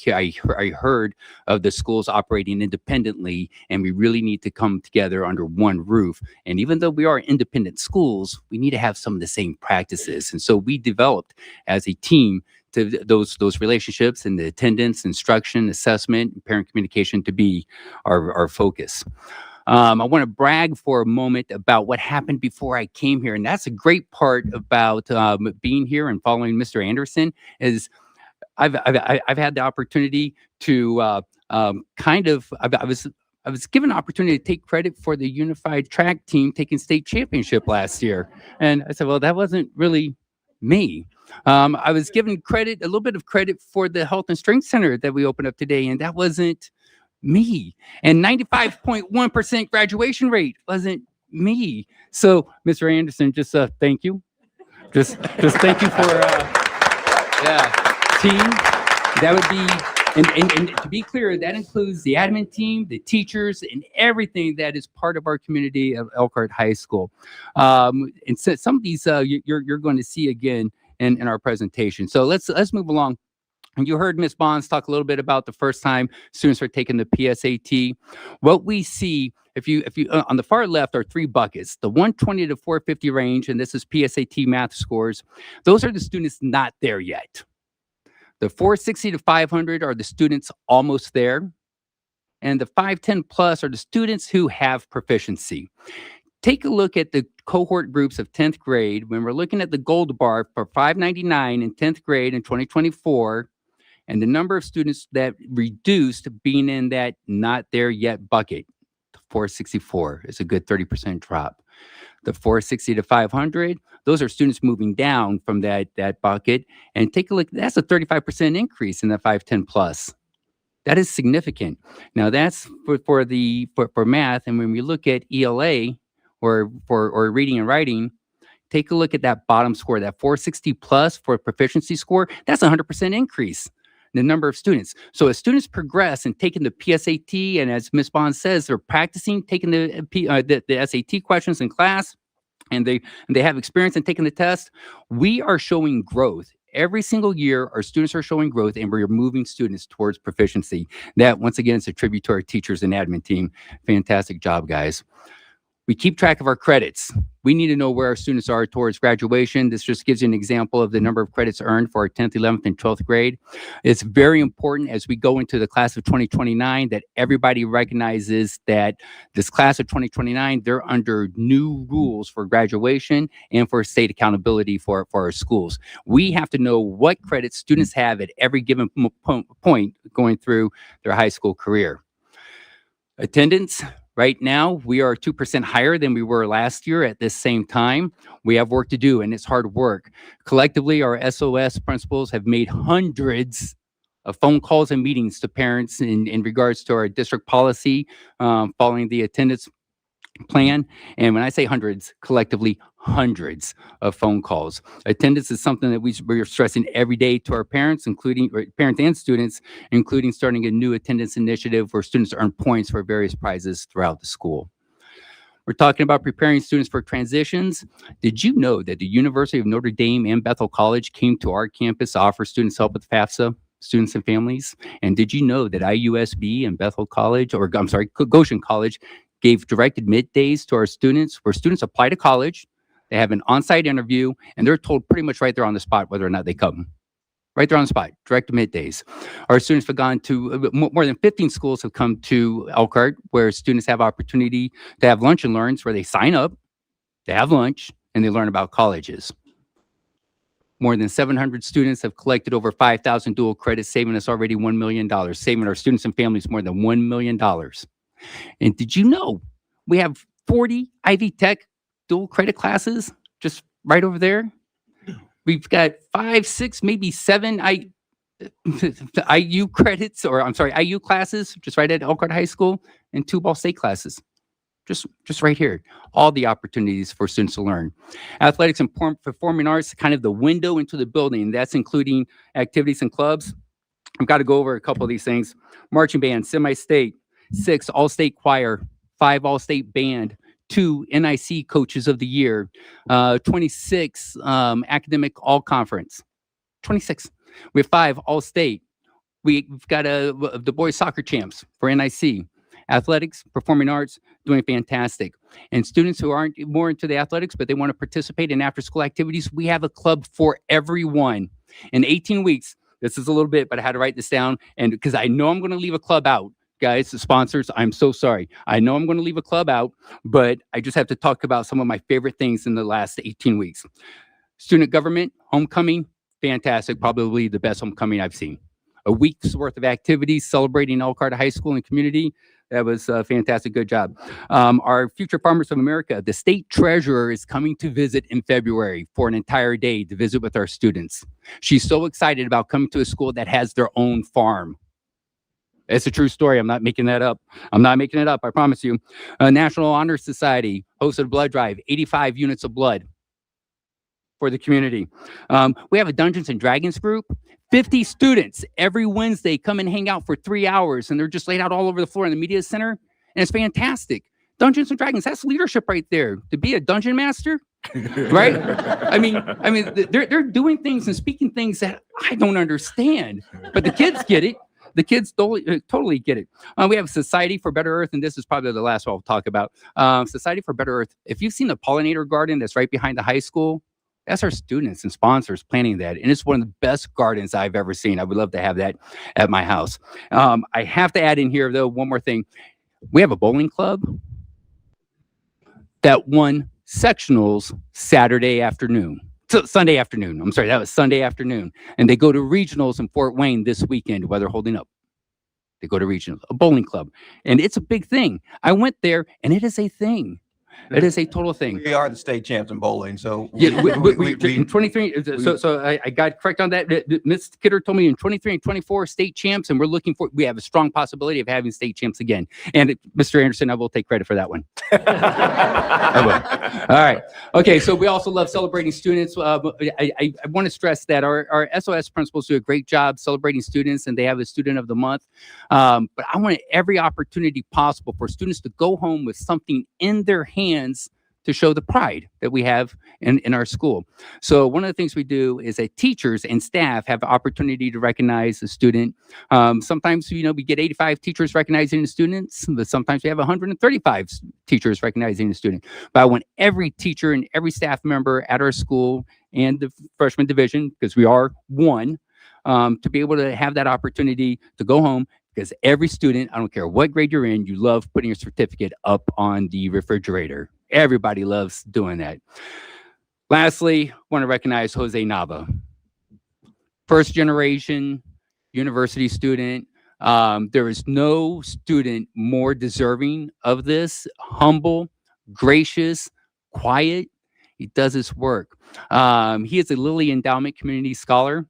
heard of the schools operating independently, and we really need to come together under one roof. And even though we are independent schools, we need to have some of the same practices. And so we developed as a team to those relationships and the attendance, instruction, assessment, and parent communication to be our focus. I want to brag for a moment about what happened before I came here. And that's a great part about being here and following Mr. Anderson is I've had the opportunity to I was given an opportunity to take credit for the unified track team taking state championship last year. And I said, well, that wasn't really me. I was given a little bit of credit for the health and strength center that we opened up today, and that wasn't me. And 95.1% graduation rate wasn't me. So, Mr. Anderson, just thank you. Just thank you for team. That would be, and to be clear, that includes the admin team, the teachers, and everything that is part of our community of Elkhart High School. And so some of these you're going to see again in our presentation. So let's move along. And you heard Ms. Bonds talk a little bit about the first time students are taking the PSAT. What we see, if you on the far left are three buckets, the 120 to 450 range, and this is PSAT math scores. Those are the students not there yet. The 460 to 500 are the students almost there. And the 510 plus are the students who have proficiency. Take a look at the cohort groups of 10th grade. When we're looking at the gold bar for 599 in 10th grade in 2024, and the number of students that reduced being in that not there yet bucket, 464 is a good 30% drop. The 460 to 500, those are students moving down from that bucket. And take a look, that's a 35% increase in the 510 plus. That is significant. Now that's for math. And when we look at ELA or reading and writing, take a look at that bottom score, that 460 plus for proficiency score. That's a 100% increase in the number of students. So as students progress and taking the PSAT, and as Ms. Bond says, they're practicing taking the SAT questions in class, and they have experience in taking the test, we are showing growth. Every single year, our students are showing growth, and we're moving students towards proficiency. That, once again, is a tribute to our teachers and admin team. Fantastic job, guys. We keep track of our credits. We need to know where our students are towards graduation. This just gives you an example of the number of credits earned for our 10th, 11th, and 12th grade. It's very important as we go into the class of 2029 that everybody recognizes that this class of 2029, they're under new rules for graduation and for state accountability for our schools. We have to know what credits students have at every given point going through their high school career. Attendance. Right now, we are 2% higher than we were last year at this same time. We have work to do, and it's hard work. Collectively, our SOS principals have made hundreds of phone calls and meetings to parents in regards to our district policy following the attendance plan. And when I say hundreds, collectively hundreds of phone calls. Attendance is something that we're stressing every day to our parents, including parents and students, including starting a new attendance initiative where students earn points for various prizes throughout the school. We're talking about preparing students for transitions. Did you know that the University of Notre Dame and Bethel College came to our campus to offer students help with FAFSA, students and families? And did you know that IUSB and Bethel College, or I'm sorry, Goshen College, gave direct admit days to our students where students apply to college, they have an on-site interview, and they're told pretty much right there on the spot whether or not they come. Right there on the spot, direct admit days. Our students have gone to, more than 15 schools have come to Elkhart where students have opportunity to have lunch and learns where they sign up, they have lunch, and they learn about colleges. More than 700 students have collected over 5,000 dual credits, saving us already $1 million, saving our students and families more than $1 million. And did you know we have 40 Ivy Tech dual credit classes just right over there? We've got 5, 6, maybe 7 IU credits, or I'm sorry, IU classes just right at Elkhart High School, and 2 Ball State classes. Just right here. All the opportunities for students to learn. Athletics and performing arts, kind of the window into the building. That's including activities and clubs. I've got to go over a couple of these things. Marching band, semi-state. 6 all-state choir, 5 all-state band, 2 NIC coaches of the year, 26 academic all-conference, 26. We have 5 all-state. We've got the boys soccer champs for NIC. Athletics, performing arts, doing fantastic. And students who aren't more into the athletics, but they want to participate in after-school activities, we have a club for everyone. In 18 weeks, this is a little bit, but I had to write this down, and because I know I'm going to leave a club out. Guys, the sponsors, I'm so sorry. I know I'm going to leave a club out, but I just have to talk about some of my favorite things in the last 18 weeks. Student government, homecoming, fantastic. Probably the best homecoming I've seen. A week's worth of activities celebrating Elkhart High School and community. That was a fantastic. Good job. Our Future Farmers of America, the state treasurer is coming to visit in February for an entire day to visit with our students. She's so excited about coming to a school that has their own farm. It's a true story. I'm not making that up. I'm not making it up. I promise you. National Honor Society hosted a blood drive, 85 units of blood for the community. We have a Dungeons and Dragons group. 50 students every Wednesday come and hang out for 3 hours, and they're just laid out all over the floor in the media center, and it's fantastic. Dungeons and Dragons, that's leadership right there. To be a dungeon master, right? I mean, they're doing things and speaking things that I don't understand, but the kids get it. The kids totally get it. We have Society for Better Earth, and this is probably the last one I'll talk about. Society for Better Earth. If you've seen the pollinator garden that's right behind the high school, that's our students and sponsors planning that. And it's one of the best gardens I've ever seen. I would love to have that at my house. I have to add in here, though, one more thing. We have a bowling club that won sectionals Saturday afternoon. So Sunday afternoon. I'm sorry, that was Sunday afternoon. And they go to regionals in Fort Wayne this weekend while they're holding up. They go to regionals, a bowling club. And it's a big thing. I went there and it is a thing. It is a total thing. We are the state champs in bowling, so Yeah, we in 23. So I got correct on that. Miss Kidder told me in 23 and 24 state champs, and we're looking for. We have a strong possibility of having state champs again. And Mr. Anderson, I will take credit for that one. I will. All right. Okay. So we also love celebrating students. I want to stress that our SOS principals do a great job celebrating students, and they have a student of the month. But I want every opportunity possible for students to go home with something in their hands to show the pride that we have in our school. So one of the things we do is that teachers and staff have the opportunity to recognize a student. Sometimes, we get 85 teachers recognizing the students, but sometimes we have 135 teachers recognizing the student. But I want every teacher and every staff member at our school and the freshman division, because we are one, to be able to have that opportunity to go home. Because every student, I don't care what grade you're in, you love putting your certificate up on the refrigerator. Everybody loves doing that. Lastly, I want to recognize Jose Nava. First generation university student. There is no student more deserving of this. Humble, gracious, quiet. He does his work. He is a Lilly Endowment Community Scholar.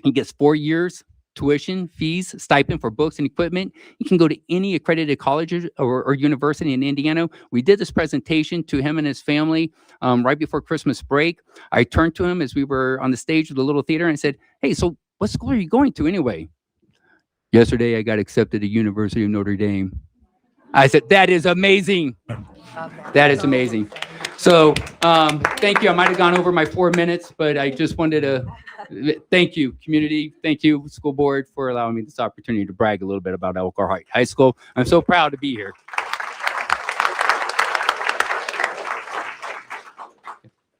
He gets 4 years tuition, fees, stipend for books and equipment. You can go to any accredited college or university in Indiana. We did this presentation to him and his family right before Christmas break. I turned to him as we were on the stage of the little theater and said, "Hey, so what school are you going to anyway?" "Yesterday, I got accepted to University of Notre Dame." I said, "That is amazing. That is amazing." So thank you. I might have gone over my 4 minutes, but I just wanted to thank you, community. Thank you, school board, for allowing me this opportunity to brag a little bit about Elkhart High School. I'm so proud to be here.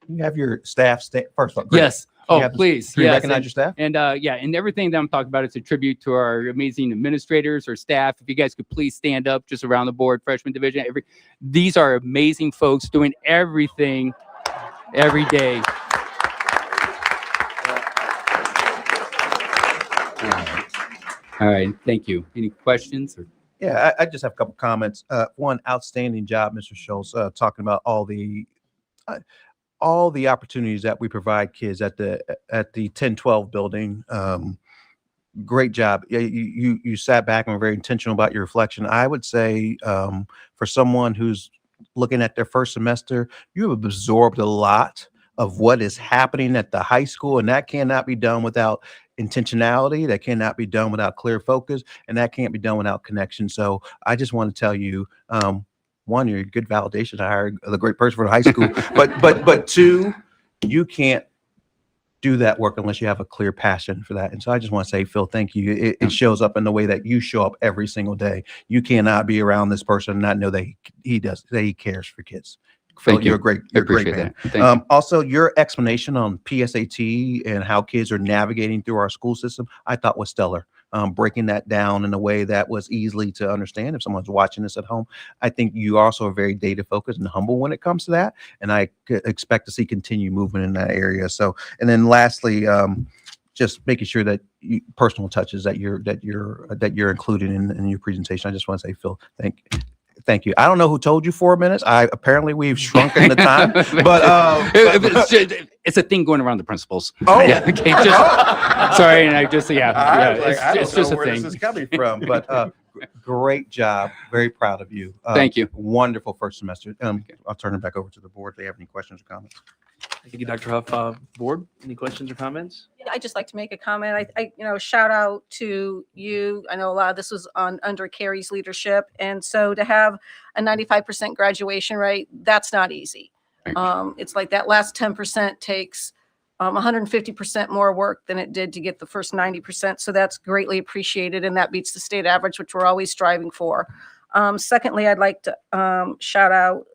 You have your staff first. Yes. Oh, please. Can you Yes. recognize your staff? And and everything that I'm talking about is a tribute to our amazing administrators or staff. If you guys could please stand up just around the board, freshman division. These are amazing folks doing everything every day. All right. Thank you. Any questions? Yeah, I just have a couple comments. One, outstanding job, Mr. Schultz, talking about all the opportunities that we provide kids at the 1012 building. Great job. Yeah, you sat back and were very intentional about your reflection. I would say for someone who's looking at their first semester, you have absorbed a lot of what is happening at the high school, and that cannot be done without intentionality. That cannot be done without clear focus, and that can't be done without connection. So I just want to tell you, one, you're a good validation to hire the great person for the high school, but two, you can't do that work unless you have a clear passion for that. And so I just want to say, Phil, thank you. It shows up in the way that you show up every single day. You cannot be around this person and not know that he cares for kids. Phil, Thank you. You're a great man. Thank you. Also, your explanation on PSAT and how kids are navigating through our school system, I thought was stellar. Breaking that down in a way that was easily to understand if someone's watching this at home. I think you also are very data focused and humble when it comes to that. And I expect to see continued movement in that area. So, and then lastly, just making sure that personal touches that you're including in your presentation. I just want to say, Phil, thank you. I don't know who told you 4 minutes. Apparently we've shrunken the time, but it's a thing going around the principals. Oh, yeah. Okay, sorry, and it's just a where thing. this is coming from, but great job. Very proud of you. Thank you. Wonderful first semester. I'll turn it back over to the board if they have any questions or comments. Thank you, Dr. Huff. Board, any questions or comments? I'd just like to make a comment. I shout out to you. I know a lot of this was under Carrie's leadership. And so to have a 95% graduation rate, that's not easy. It's like that last 10% takes 150% more work than it did to get the first 90%. So that's greatly appreciated, and that beats the state average, which we're always striving for. Secondly, I'd like to shout out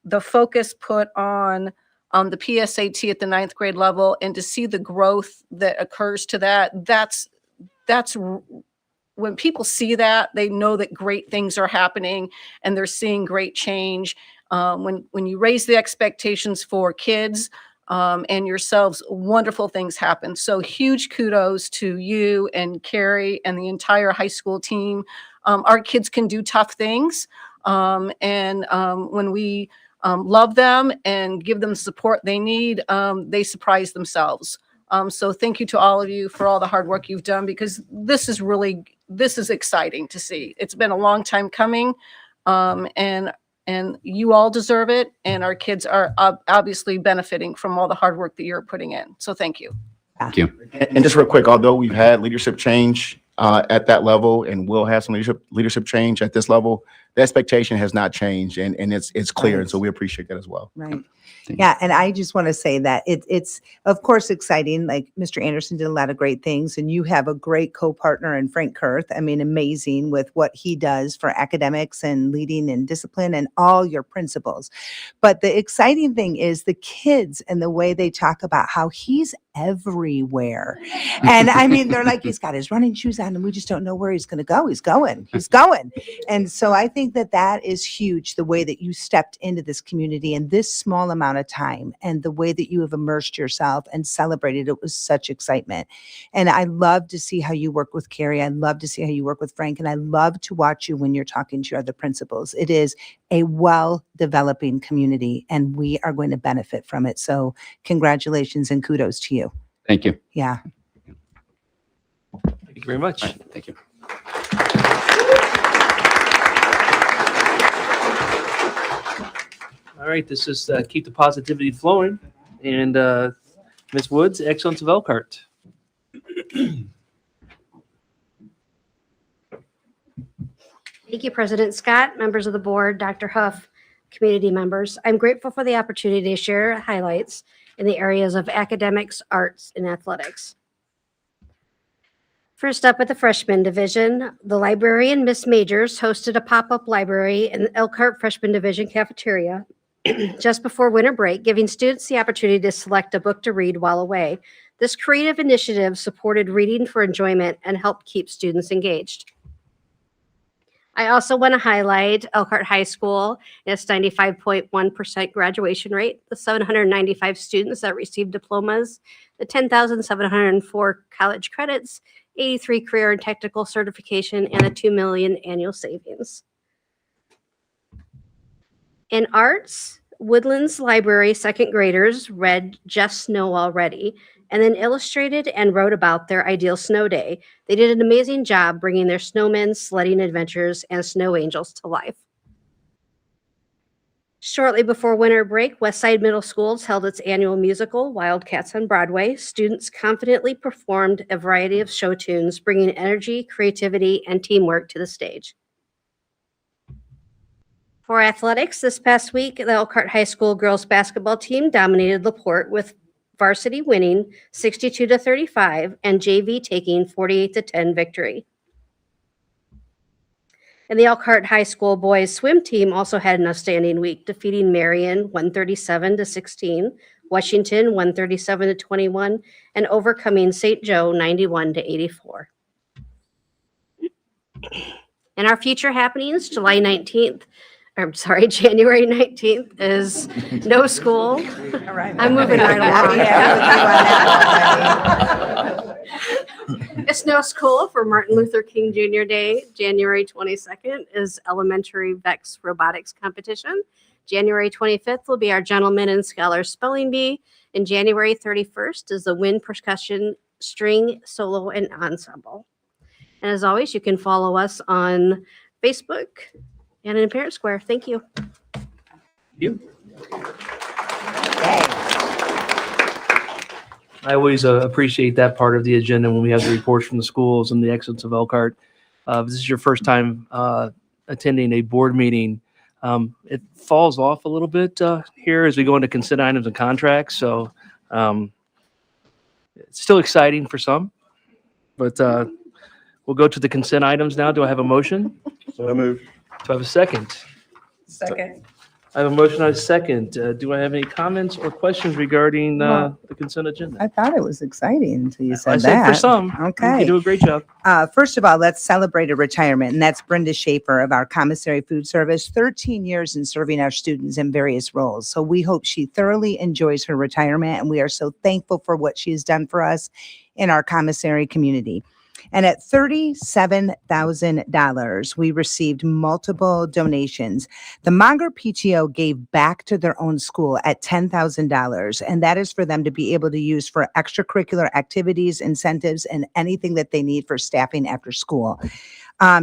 the focus put on the PSAT at the 9th grade level, and to see the growth that occurs to that. That's when people see that, they know that great things are happening and they're seeing great change. When you raise the expectations for kids and yourselves, wonderful things happen. So huge kudos to you and Carrie and the entire high school team. Our kids can do tough things. And when we love them and give them the support they need, they surprise themselves. So thank you to all of you for all the hard work you've done, because this is exciting to see. It's been a long time coming, and you all deserve it. And our kids are obviously benefiting from all the hard work that you're putting in. So thank you. Thank you. And just real quick, although we've had leadership change at that level, and we'll have some leadership change at this level, the expectation has not changed, and it's clear. Right. And so we appreciate that as well. Right. Yeah. And I just want to say that it's of course exciting. Like Mr. Anderson did a lot of great things, and you have a great co-partner in Frank Kurth. I mean, amazing with what he does for academics and leading and discipline and all your principles. But the exciting thing is the kids and the way they talk about how he's everywhere. And I mean, they're like, he's got his running shoes on and we just don't know where he's going to go. He's going. And so I think that is huge, the way that you stepped into this community in this small amount of time, and the way that you have immersed yourself and celebrated it was such excitement. And I love to see how you work with Carrie. I love to see how you work with Frank. And I love to watch you when you're talking to your other principals. It is a well-developing community, and we are going to benefit from it. So congratulations and kudos to you. Thank you. Yeah. Thank you very much. All right, thank you. All right, this is keep the positivity flowing. And Ms. Woods, Excellence of Elkhart. Thank you, President Scott, members of the board, Dr. Huff, community members. I'm grateful for the opportunity to share highlights in the areas of academics, arts, and athletics. First up, with the freshman division, the librarian, Miss Majors, hosted a pop-up library in the Elkhart freshman division cafeteria just before winter break, giving students the opportunity to select a book to read while away. This creative initiative supported reading for enjoyment and helped keep students engaged. I also want to highlight Elkhart High School and its 95.1% graduation rate, the 795 students that received diplomas, the 10,704 college credits, 83 career and technical certification, and a $2 million annual savings. In arts, Woodlands Library second graders read Just Snow Already, and then illustrated and wrote about their ideal snow day. They did an amazing job bringing their snowmen, sledding adventures, and snow angels to life. Shortly before winter break, Westside Middle Schools held its annual musical, Wildcats on Broadway. Students confidently performed a variety of show tunes, bringing energy, creativity, and teamwork to the stage. For athletics, this past week, the Elkhart High School girls basketball team dominated LaPorte, with varsity winning 62-35 and JV taking 48-10 victory. And the Elkhart High School boys swim team also had an outstanding week, defeating Marion 137-16, Washington 137-21, and overcoming St. Joe 91-84. And our future happenings, January 19th is no school. All right. I'm moving right along. It's no school for Martin Luther King Jr. Day. January 22nd is Elementary VEX Robotics Competition. January 25th will be our Gentleman and Scholar Spelling Bee. And January 31st is the Wind Percussion String Solo and Ensemble. And as always, you can follow us on Facebook and in Parent Square. Thank you. Thank you. I always appreciate that part of the agenda when we have the reports from the schools and the Excellence of Elkhart. If this is your first time attending a board meeting, It falls off a little bit here as we go into consent items and contracts. So it's still exciting for some, but we'll go to the consent items now. Do I have a motion? So moved. Do I have a second? Second. I have a motion and a second. Do I have any comments or questions regarding the consent agenda? I thought it was exciting until you said I said that. for some. Okay. You do a great job. First of all, let's celebrate a retirement, and that's Brenda Schaefer of our commissary food service, 13 years in serving our students in various roles. So we hope she thoroughly enjoys her retirement, and we are so thankful for what she has done for us in our commissary community. And at $37,000, we received multiple donations. The Monger PTO gave back to their own school at $10,000, and that is for them to be able to use for extracurricular activities, incentives, and anything that they need for staffing after school.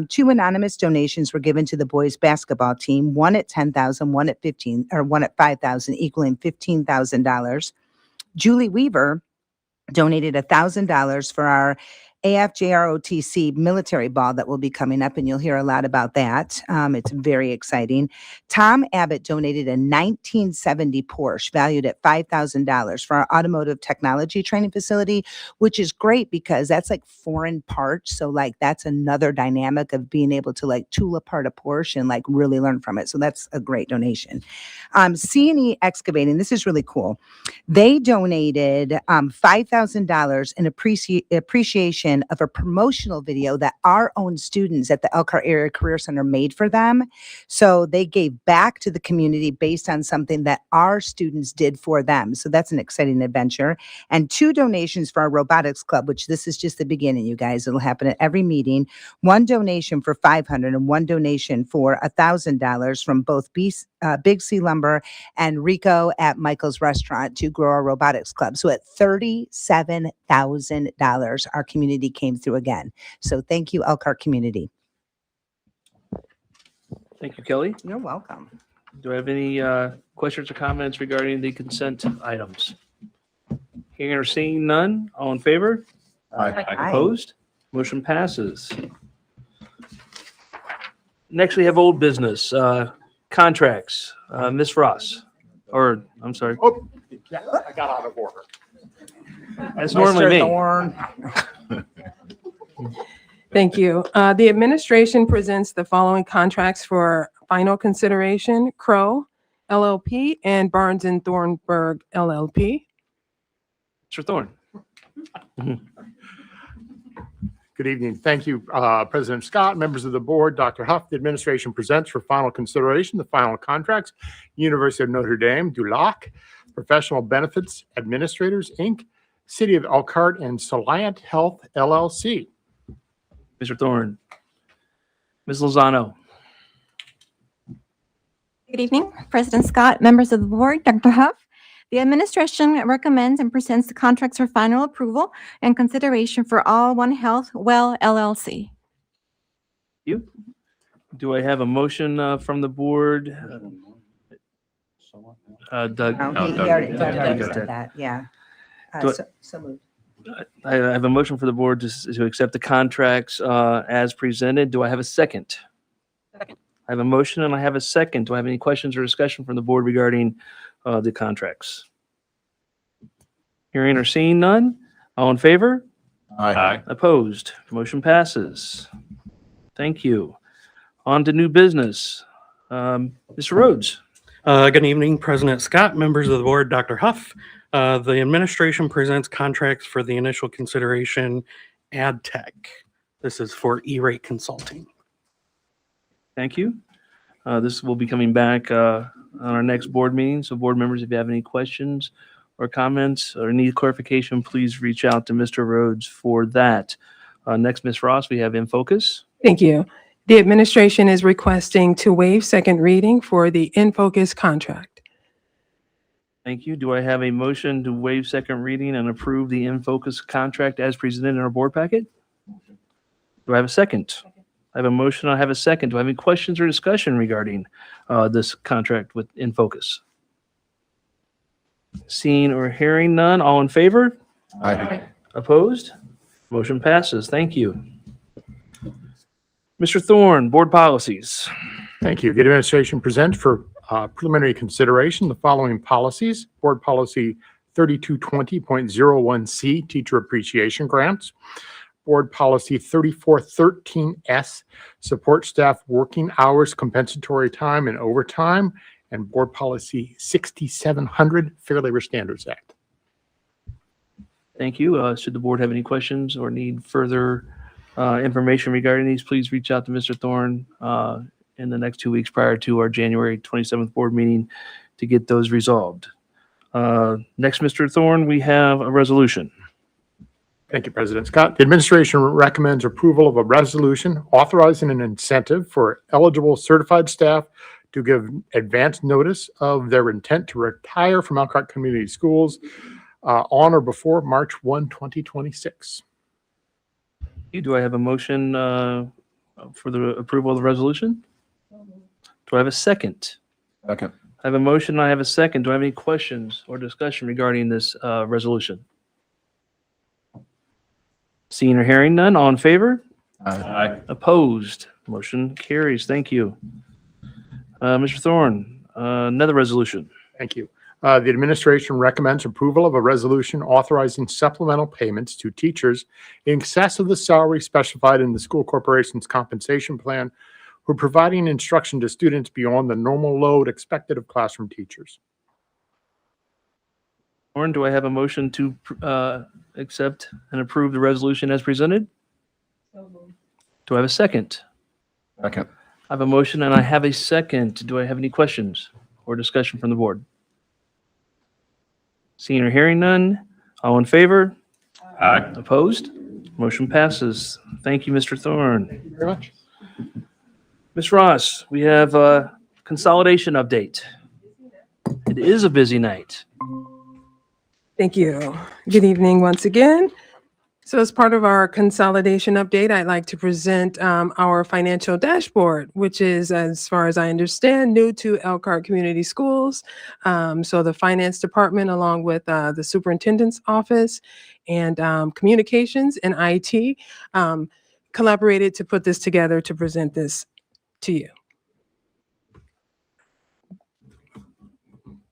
2 anonymous donations were given to the boys basketball team, one at $10,000, one at $5,000, equaling $15,000. Julie Weaver donated $1,000 for our AFJROTC military ball that will be coming up, and you'll hear a lot about that. It's very exciting. Tom Abbott donated a 1970 Porsche valued at $5,000 for our automotive technology training facility, which is great because that's like foreign parts. So like that's another dynamic of being able to like tool apart a Porsche and like really learn from it. So that's a great donation. C&E Excavating, this is really cool. They donated $5,000 in appreciation of a promotional video that our own students at the Elkhart Area Career Center made for them. So they gave back to the community based on something that our students did for them. So that's an exciting adventure. And 2 donations for our robotics club, which this is just the beginning, you guys. It'll happen at every meeting. 1 donation for $500 and 1 donation for $1,000 from both Big C Lumber and Rico at Michael's Restaurant to grow our robotics club. So at $37,000, our community came through again. So thank you, Elkhart community. Thank you, Kelly. You're welcome. Do I have any questions or comments regarding the consent items? Hearing or seeing none, all in favor? Aye. Opposed? Motion passes. Next, we have old business, contracts. Ms. Ross, or I'm sorry. Oh, yeah, I got out of order. That's normally me. Thorne. Thank you. The administration presents the following contracts for final consideration: Crow LLP and Barnes and Thornburg LLP. Mr. Thorne. Good evening. Thank you, President Scott, members of the board, Dr. Huff. The administration presents for final consideration the final contracts: University of Notre Dame, Du Lac, Professional Benefits Administrators, Inc., City of Elkhart, and Soliant Health, LLC. Mr. Thorne. Ms. Lozano. Good evening, President Scott, members of the board, Dr. Huff. The administration recommends and presents the contracts for final approval and consideration for All One Health Well LLC. You. Do I have a motion from the board? Doug. He already did that. Yeah. So moved. I have a motion for the board to accept the contracts as presented. Do I have a second? Second. I have a motion and I have a second. Do I have any questions or discussion from the board regarding the contracts? Hearing or seeing none? All in favor? Aye. Opposed? Motion passes. Thank you. On to new business. Mr. Rhodes. Good evening, President Scott, members of the board, Dr. Huff. The administration presents contracts for the initial consideration ad tech. This is for E-rate consulting. Thank you. This will be coming back on our next board meeting. So board members, if you have any questions or comments or need clarification, please reach out to Mr. Rhodes for that. Next, Ms. Ross, we have In Focus. Thank you. The administration is requesting to waive second reading for the In Focus contract. Thank you. Do I have a motion to waive second reading and approve the In Focus contract as presented in our board packet? Do I have a second? I have a motion. I have a second. Do I have any questions or discussion regarding this contract with In Focus? Seeing or hearing none, all in favor? Aye. Opposed? Motion passes. Thank you. Mr. Thorne, board policies. Thank you. The administration presents for preliminary consideration the following policies: Board Policy 3220.01C, Teacher Appreciation Grants; Board Policy 3413S, Support Staff Working Hours, Compensatory Time, and Overtime; and Board Policy 6700, Fair Labor Standards Act. Thank you. Should the board have any questions or need further information regarding these, please reach out to Mr. Thorne in the next 2 weeks prior to our January 27th board meeting to get those resolved. Next, Mr. Thorne, we have a resolution. Thank you, President Scott. The administration recommends approval of a resolution authorizing an incentive for eligible certified staff to give advance notice of their intent to retire from Elkhart Community Schools on or before March 1, 2026. Do I have a motion for the approval of the resolution? Do I have a second? Second. I have a motion, I have a second. Do I have any questions or discussion regarding this resolution? Seeing or hearing none, all in favor? Aye. Opposed? Motion carries. Thank you. Mr. Thorne, another resolution. Thank you. The administration recommends approval of a resolution authorizing supplemental payments to teachers in excess of the salary specified in the school corporation's compensation plan who are providing instruction to students beyond the normal load expected of classroom teachers. Thorne, do I have a motion to accept and approve the resolution as presented? Do I have a second? Second. I have a motion and I have a second. Do I have any questions or discussion from the board? Seeing or hearing none, all in favor? Aye. Opposed? Motion passes. Thank you, Mr. Thorne. Thank you very much. Ms. Ross, we have a consolidation update. It is a busy night. Thank you. Good evening once again. So as part of our consolidation update, I'd like to present our financial dashboard, which is, as far as I understand, new to Elkhart Community Schools. So the finance department, along with the superintendent's office and communications and IT, collaborated to put this together to present this to you.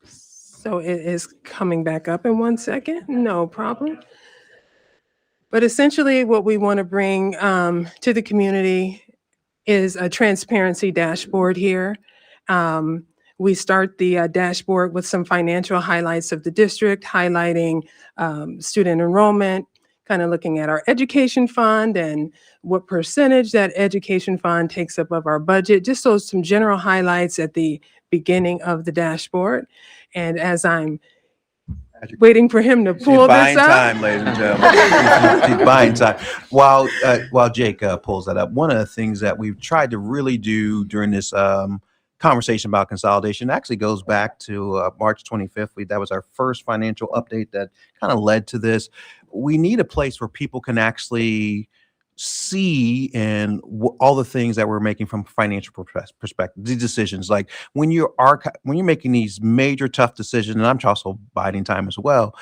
So it is coming back up in 1 second. No problem. But essentially, what we want to bring to the community is a transparency dashboard here. We start the dashboard with some financial highlights of the district, highlighting student enrollment, kind of looking at our education fund and what percentage that education fund takes up of our budget, just so some general highlights at the beginning of the dashboard. And as I'm waiting for him to pull She's buying this up. time, ladies and gentlemen. She's buying time. While Jake pulls that up, one of the things that we've tried to really do during this conversation about consolidation actually goes back to March 25th. That was our first financial update that kind of led to this. We need a place where people can actually see and all the things that we're making from a financial perspective, these decisions, like when you're making these major tough decisions, and I'm also biding time as well.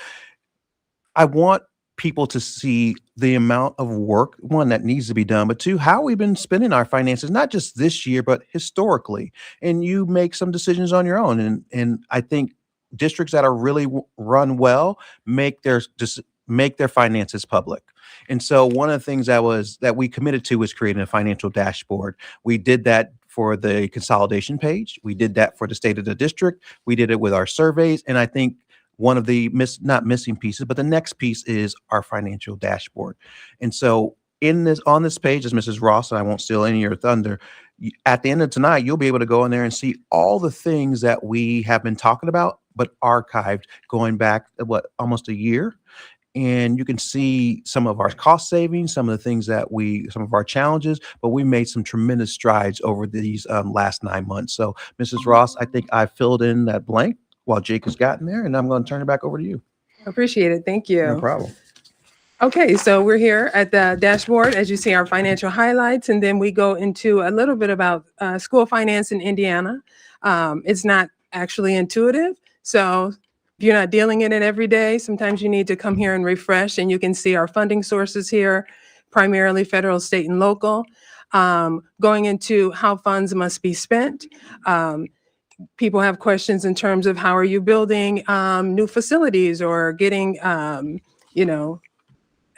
I want people to see the amount of work, one, that needs to be done, but two, how we've been spending our finances, not just this year, but historically. And you make some decisions on your own. And I think districts that are really run well make their finances public. And so one of the things that we committed to was creating a financial dashboard. We did that for the consolidation page. We did that for the state of the district. We did it with our surveys. And I think one of the not missing pieces, but the next piece is our financial dashboard. And so on this page, as Mrs. Ross, and I won't steal any of your thunder, at the end of tonight, you'll be able to go in there and see all the things that we have been talking about, but archived going back, almost a year. And you can see some of our cost savings, some of the things some of our challenges, but we made some tremendous strides over these last 9 months. So Mrs. Ross, I think I filled in that blank while Jake has gotten there, and I'm going to turn it back over to you. Appreciate it. Thank you. No problem. Okay, so we're here at the dashboard, as you see our financial highlights, and then we go into a little bit about school finance in Indiana. It's not actually intuitive, so if you're not dealing in it every day, sometimes you need to come here and refresh, and you can see our funding sources here, primarily federal, state, and local. going into how funds must be spent. People have questions in terms of how are you building new facilities or getting, you know,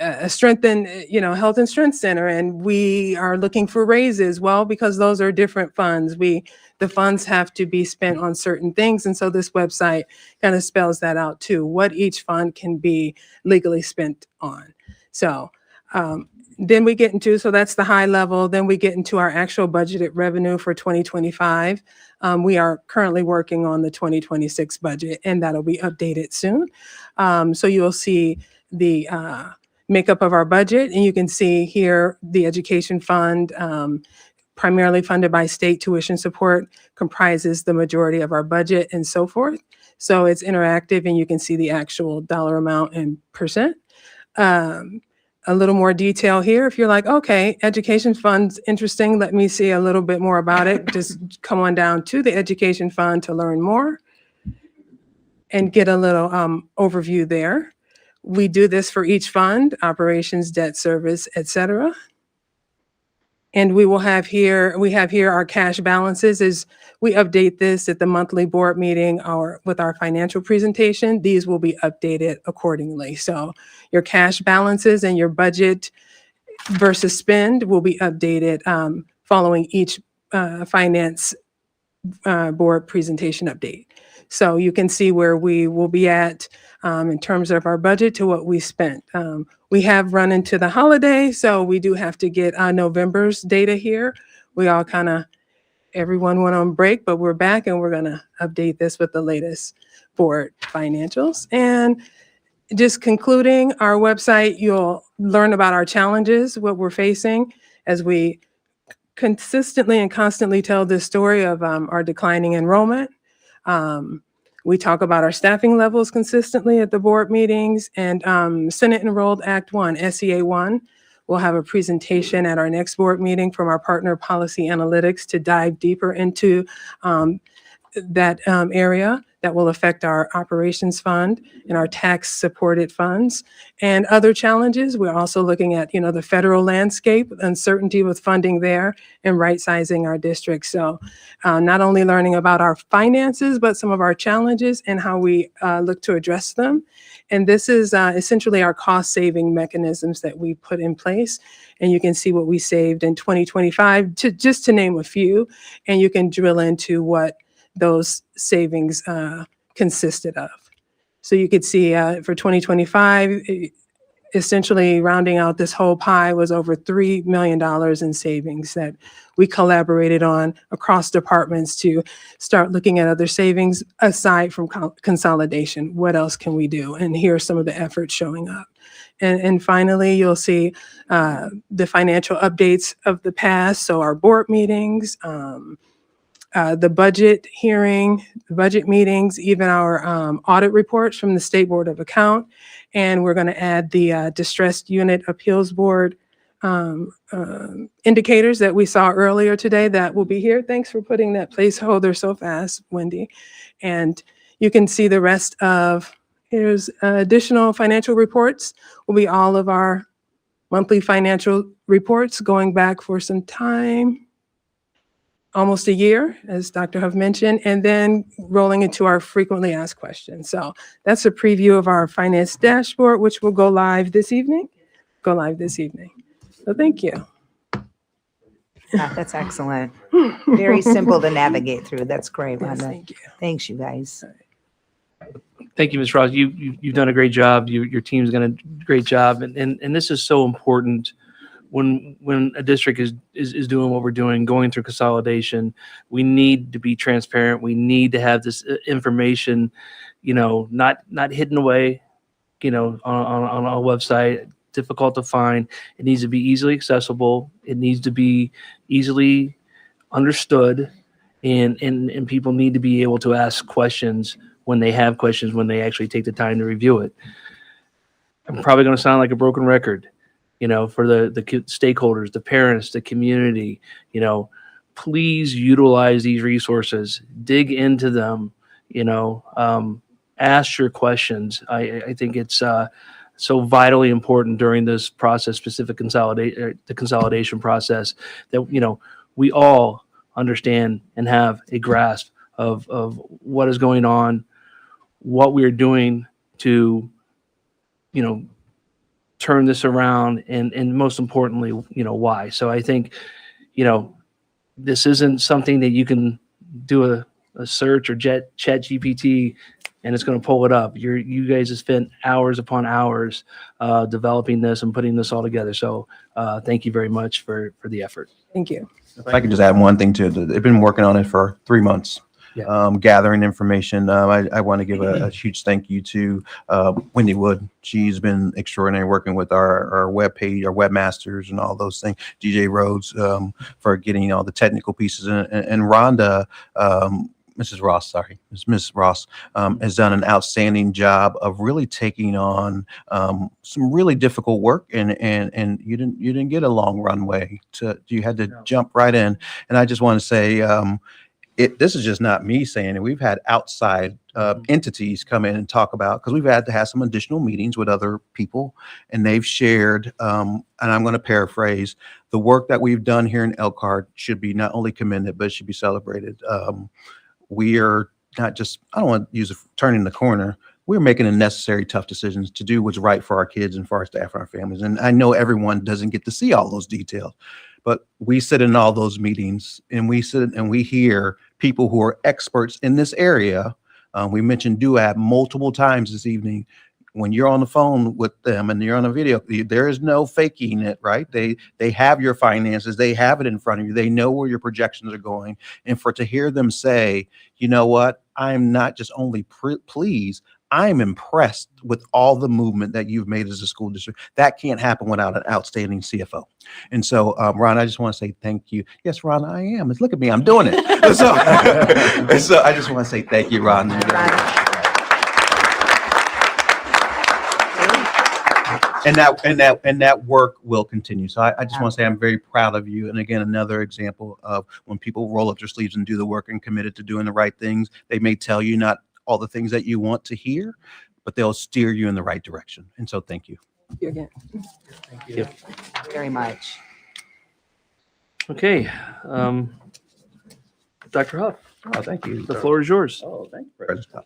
a strengthen, you know, health and strength center, and we are looking for raises. Well, because those are different funds. The funds have to be spent on certain things, and so this website kind of spells that out too. What each fund can be legally spent on. So then we get into, so that's the high level. Then we get into our actual budgeted revenue for 2025. We are currently working on the 2026 budget, and that'll be updated soon. So you'll see the makeup of our budget, and you can see here the education fund, primarily funded by state tuition support, comprises the majority of our budget and so forth. So it's interactive, and you can see the actual dollar amount and percent. A little more detail here. If you're like, okay, education fund's interesting, let me see a little bit more about it, just come on down to the education fund to learn more and get a little overview there. We do this for each fund, operations, debt service, etc. And we have here our cash balances. As we update this at the monthly board meeting or with our financial presentation, these will be updated accordingly. So your cash balances and your budget versus spend will be updated following each finance board presentation update. So you can see where we will be at in terms of our budget to what we spent. We have run into the holiday, so we do have to get November's data here. We all everyone went on break, but we're back and we're gonna update this with the latest board financials. And just concluding our website, you'll learn about our challenges, what we're facing as we consistently and constantly tell this story of our declining enrollment. We talk about our staffing levels consistently at the board meetings, and Senate Enrolled Act 1, SEA 1. We'll have a presentation at our next board meeting from our partner Policy Analytics to dive deeper into that area that will affect our operations fund and our tax supported funds and other challenges. We're also looking at, you know, the federal landscape, uncertainty with funding there, and right sizing our district. So not only learning about our finances, but some of our challenges and how we look to address them. And this is essentially our cost saving mechanisms that we put in place. And you can see what we saved in 2025, just to name a few, and you can drill into what those savings consisted of. So you could see for 2025, essentially rounding out this whole pie was over $3 million in savings that we collaborated on across departments to start looking at other savings aside from consolidation. What else can we do? And here's some of the efforts showing up. And finally, you'll see the financial updates of the past. So our board meetings, the budget hearing, budget meetings, even our audit reports from the State Board of Account. And we're going to add the Distressed Unit Appeals Board indicators that we saw earlier today that will be here. Thanks for putting that placeholder so fast, Wendy. And you can see the rest of, here's additional financial reports will be all of our monthly financial reports going back for some time. Almost a year, as Dr. Huff mentioned, and then rolling into our frequently asked questions. So that's a preview of our finance dashboard, which will go live this evening. So thank you. That's excellent. Very simple to navigate through. That's great, Yes, Wanda. thank you. Thanks, you guys. Thank you, Ms. Ross. You've done a great job. Your team's done a great job. And this is so important when a district is doing what we're doing, going through consolidation. We need to be transparent. We need to have this information, you know, not hidden away, you know, on a website, difficult to find. It needs to be easily accessible. It needs to be easily understood, and people need to be able to ask questions when they have questions, when they actually take the time to review it. I'm probably going to sound like a broken record, you know, for the stakeholders, the parents, the community. You know, please utilize these resources, dig into them, you know, ask your questions. I think it's so vitally important during this process, the consolidation process, that, you know, we all understand and have a grasp of what is going on, what we're doing to, you know, turn this around, and most importantly, you know, why. So I think, you know, this isn't something that you can do a search or chat GPT and it's going to pull it up. You guys have spent hours upon hours developing this and putting this all together. So thank you very much for the effort. Thank you. If I could just add one thing to it, they've been working on it for 3 months. Yeah. Gathering information. I want to give a huge thank you to Wendy Wood. She's been extraordinary working with our web page, our webmasters, and all those things. DJ Rhodes for getting all the technical pieces, and Rhonda, Mrs. Ross, sorry, Ms. Ross, has done an outstanding job of really taking on some really difficult work, and you didn't get a long runway. You had to jump right in, and I just want to say. This is just not me saying it. We've had outside entities come in and talk about, because we've had to have some additional meetings with other people, and they've shared, and I'm going to paraphrase, the work that we've done here in Elkhart should be not only commended, but should be celebrated. We are not just, I don't want to use turning the corner. We're making the necessary tough decisions to do what's right for our kids and for our staff and our families. And I know everyone doesn't get to see all those details, but we sit in all those meetings, and we sit and we hear people who are experts in this area. We mentioned DUAB multiple times this evening. When you're on the phone with them and you're on a video, there is no faking it, right? They have your finances, they have it in front of you, they know where your projections are going. And to hear them say, you know what, I'm not just only pleased, I'm impressed with all the movement that you've made as a school district. That can't happen without an outstanding CFO. And so, Ron, I just want to say thank you. Yes, Ron, I am. Look at me, I'm doing it. So I just want to say thank you, Ron. And that work will continue. So I just want to say I'm very proud of you. And again, another example of when people roll up their sleeves and do the work and committed to doing the right things. They may tell you not all the things that you want to hear, but they'll steer you in the right direction. And so thank you. Thank you again. Thank you very much. Okay. Dr. Huff. Oh, thank you. The floor is yours. Oh, thank you, President Scott.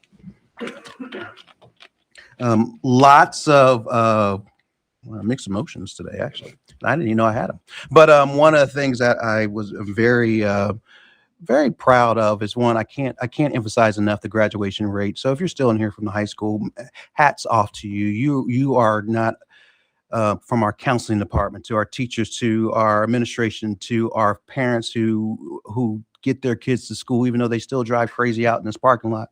Lots of mixed emotions today, actually. I didn't even know I had them. But one of the things that I was very proud of is one, I can't emphasize enough the graduation rate. So if you're still in here from the high school, hats off to you. You are not from our counseling department to our teachers to our administration to our parents who get their kids to school, even though they still drive crazy out in this parking lot.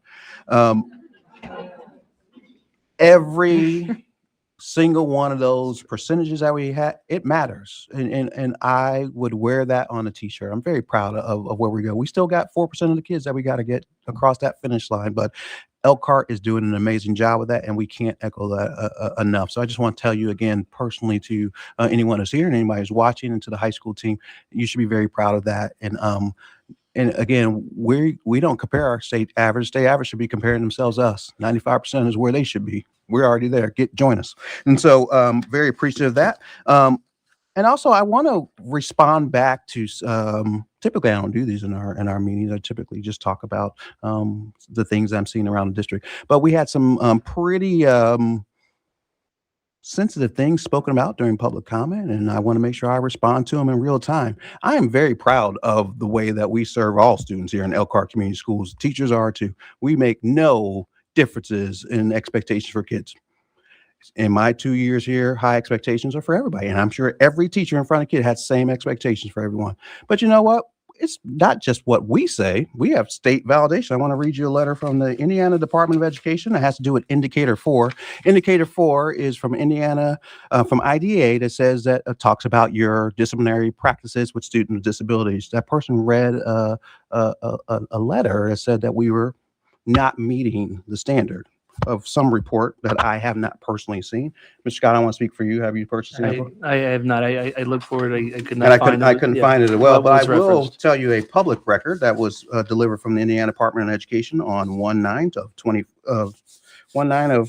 Every single one of those percentages that we had, it matters. And I would wear that on a t-shirt. I'm very proud of where we go. We still got 4% of the kids that we got to get across that finish line, but Elkhart is doing an amazing job with that, and we can't echo that enough. So I just want to tell you again, personally, to anyone who's here and anybody who's watching, and to the high school team, you should be very proud of that. And again, we don't compare our state average. State average should be comparing themselves to us. 95% is where they should be. We're already there. Join us. And so very appreciative of that. And also, I want to respond back to typically I don't do these in our meetings. I typically just talk about the things I'm seeing around the district. But we had some pretty sensitive things spoken about during public comment, and I want to make sure I respond to them in real time. I am very proud of the way that we serve all students here in Elkhart Community Schools. Teachers are too. We make no differences in expectations for kids. In my 2 years here, high expectations are for everybody, and I'm sure every teacher in front of a kid has the same expectations for everyone. But you know what? It's not just what we say. We have state validation. I want to read you a letter from the Indiana Department of Education. It has to do with Indicator 4. Indicator 4 is from Indiana, from IDA, that says that talks about your disciplinary practices with students with disabilities. That person read a letter that said that we were not meeting the standard of some report that I have not personally seen. Mr. Scott, I want to speak for you. Have you purchased it? I have not. I looked for it. I could not And find it. I couldn't Yeah. find it as well, but I It's will referenced. tell you a public record that was delivered from the Indiana Department of Education on 1/9 of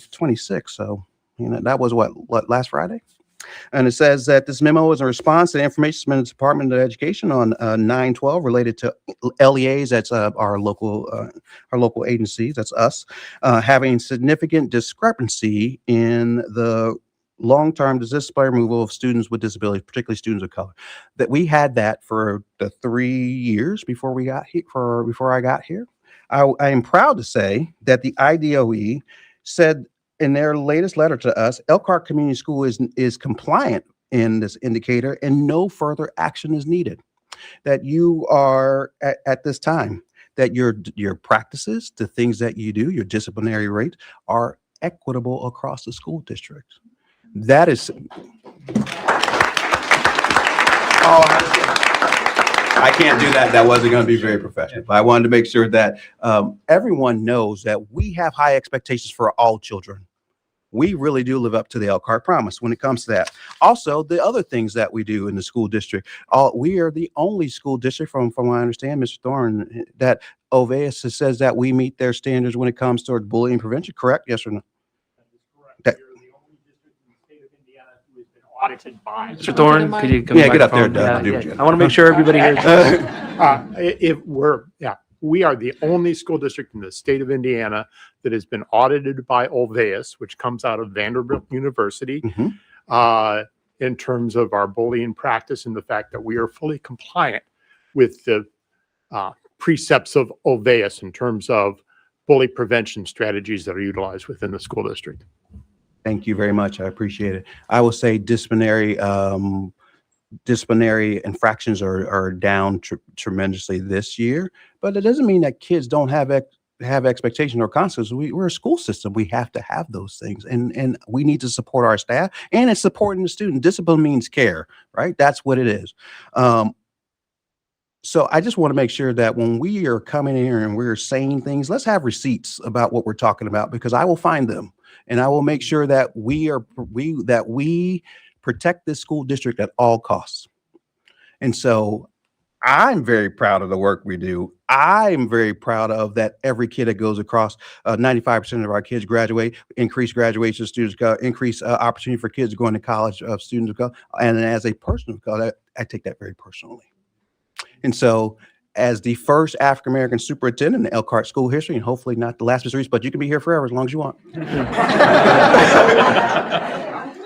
26. So That was what last Friday? And it says that this memo is in response to the information submitted to the Department of Education on 9/12 related to LEAs. That's our local agencies. That's us having significant discrepancy in the long-term disciplinary removal of students with disabilities, particularly students of color. That we had that for the 3 years before we got here. Before I got here, I am proud to say that the IDOE said in their latest letter to us, Elkhart Community School is compliant in this indicator and no further action is needed. That you are at this time, that your practices, the things that you do, your disciplinary rates are equitable across the school district. That is, I can't do that. That wasn't going to be very professional. But I wanted to make sure that everyone knows that we have high expectations for all children. We really do live up to the Elkhart promise when it comes to that. Also, the other things that we do in the school district, we are the only school district, from what I understand, Mr. Thorne, that OVAS says that we meet their standards when it comes toward bullying prevention. Correct? Yes or no? Audited by. Mr. Thorne, could you come Yeah, back get up there, phone? Doug. Yeah. I want to make sure everybody hears. We are the only school district in the state of Indiana that has been audited by Olveus, which comes out of Vanderbilt University, in terms of our bullying practice and the fact that we are fully compliant with the precepts of Olveus in terms of bully prevention strategies that are utilized within the school district. Thank you very much. I appreciate it. I will say disciplinary infractions are down tremendously this year, but it doesn't mean that kids don't have expectations or consequences. We're a school system. We have to have those things, and we need to support our staff, and it's supporting the student. Discipline means care, right? That's what it is. So I just want to make sure that when we are coming in here and we're saying things, let's have receipts about what we're talking about, because I will find them, and I will make sure that we protect this school district at all costs. And so I'm very proud of the work we do. I'm very proud of that every kid that goes across, 95% of our kids graduate, increase graduation students, increase opportunity for kids going to college of students of color. And as a person of color, I take that very personally. And so as the first African-American superintendent in Elkhart school history, and hopefully not the last, Mr. Reese, but you can be here forever as long as you want.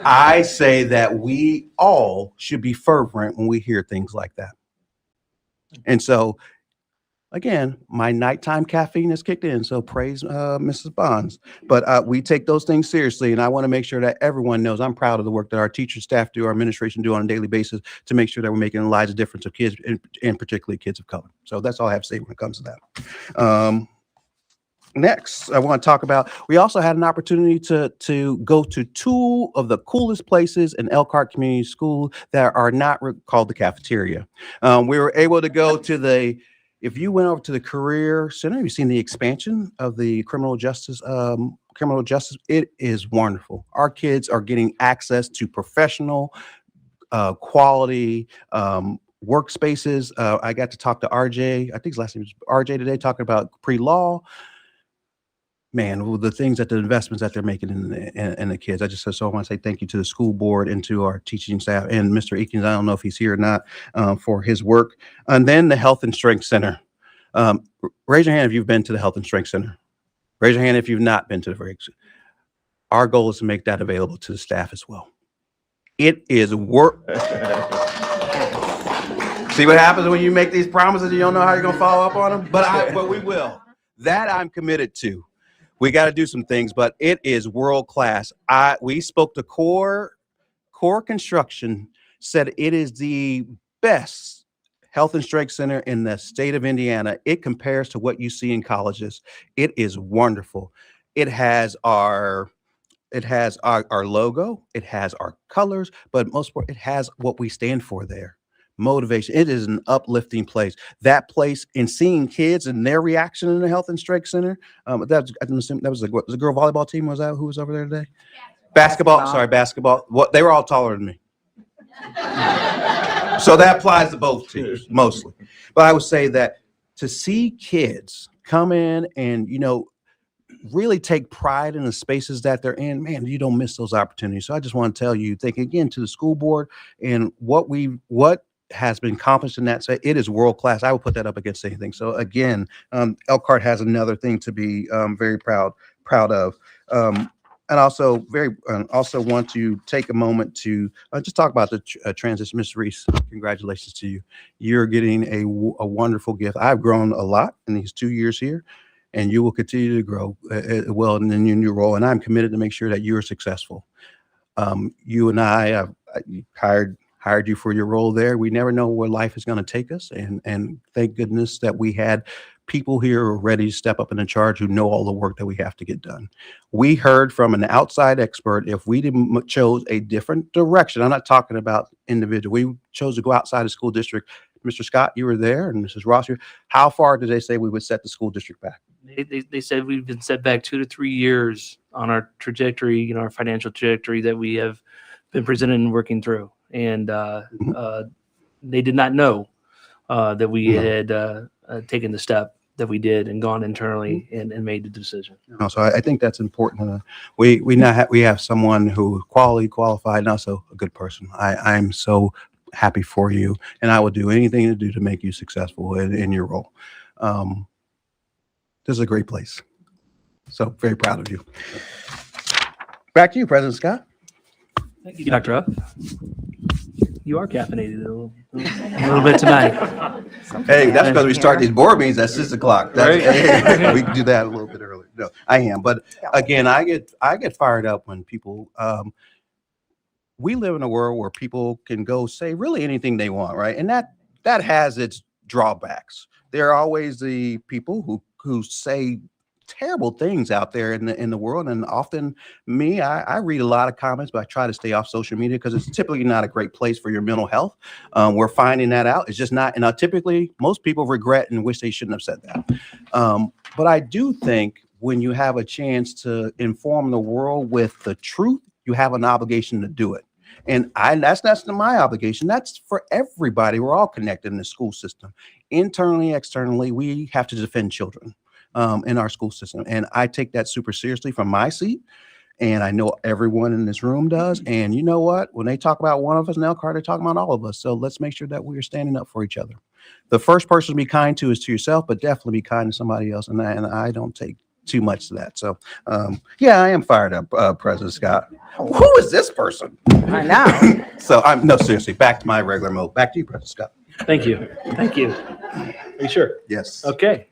I say that we all should be fervent when we hear things like that. And so, again, my nighttime caffeine has kicked in, so praise Mrs. Bonds. But we take those things seriously, and I want to make sure that everyone knows I'm proud of the work that our teachers, staff do, our administration do on a daily basis to make sure that we're making the lives of difference of kids, and particularly kids of color. So that's all I have to say when it comes to that. Next, I want to talk about, we also had an opportunity to go to two of the coolest places in Elkhart Community School that are not called the cafeteria. We were able to go to if you went over to the Career Center, you've seen the expansion of the criminal justice, it is wonderful. Our kids are getting access to professional, quality, workspaces. I got to talk to RJ, I think his last name was RJ today, talking about pre-law. Man, the things that the investments that they're making in the kids. I just said, so I want to say thank you to the school board and to our teaching staff and Mr. Eakins. I don't know if he's here or not for his work. And then the Health and Strength Center. Raise your hand if you've been to the Health and Strength Center. Raise your hand if you've not been to the Center. Our goal is to make that available to the staff as well. It is work. See what happens when you make these promises, you don't know how you're going to follow up on them? But we will. That I'm committed to. We got to do some things, but it is world class. We spoke to Core Construction, said it is the best health and strength center in the state of Indiana. It compares to what you see in colleges. It is wonderful. It has our logo, it has our colors, but most important, it has what we stand for there. Motivation. It is an uplifting place. That place, in seeing kids and their reaction in the Health and Strength Center. That was the girl volleyball team. Was that who was over there today? Basketball. Sorry, basketball. What, they were all taller than me. So that applies to both teams mostly. But I would say that to see kids come in and really take pride in the spaces that they're in, man, you don't miss those opportunities. So I just want to tell you, thank you again to the school board and what has been accomplished in that set. It is world class. I would put that up against anything. So again, Elkhart has another thing to be very proud of. And also also want to take a moment to just talk about the transition. Ms. Reese, congratulations to you. You're getting a wonderful gift. I've grown a lot in these 2 years here, and you will continue to grow well in your new role. And I'm committed to make sure that you're successful. You and I have hired you for your role there. We never know where life is going to take us. And thank goodness that we had people here who are ready to step up and in charge who know all the work that we have to get done. We heard from an outside expert, if we didn't chose a different direction, I'm not talking about individual, we chose to go outside the school district. Mr. Scott, you were there, and Mrs. Ross, how far did they say we would set the school district back? They said we've been set back 2 to 3 years on our trajectory, our financial trajectory that we have been presented and working through. And they did not know that we had taken the step that we did and gone internally and made the decision. So I think that's important. We have someone who qualified and also a good person. I'm so happy for you, and I will do anything to do to make you successful in your role. This is a great place. So very proud of you. Back to you, President Scott. Thank you, Dr. Huff. You are caffeinated a little bit tonight. Hey, that's because we start these board meetings at 6 o'clock. We can do that a little bit earlier. No, I am. But again, I get fired up when people, we live in a world where people can go say really anything they want, right? And that has its drawbacks. There are always the people who say terrible things out there in the world, and often I read a lot of comments, but I try to stay off social media because it's typically not a great place for your mental health. We're finding that out. It's just not, and typically most people regret and wish they shouldn't have said that. But I do think when you have a chance to inform the world with the truth, you have an obligation to do it. And that's not my obligation. That's for everybody. We're all connected in the school system. Internally, externally, we have to defend children in our school system. And I take that super seriously from my seat. And I know everyone in this room does. And you know what? When they talk about one of us in Elkhart, they're talking about all of us. So let's make sure that we are standing up for each other. The first person to be kind to is to yourself, but definitely be kind to somebody else. And I don't take too much to that. So yeah, I am fired up, President Scott. Who is this person? I know. So seriously, back to my regular mode. Back to you, President Scott. Thank you. Thank you. Are you sure? Yes. Okay.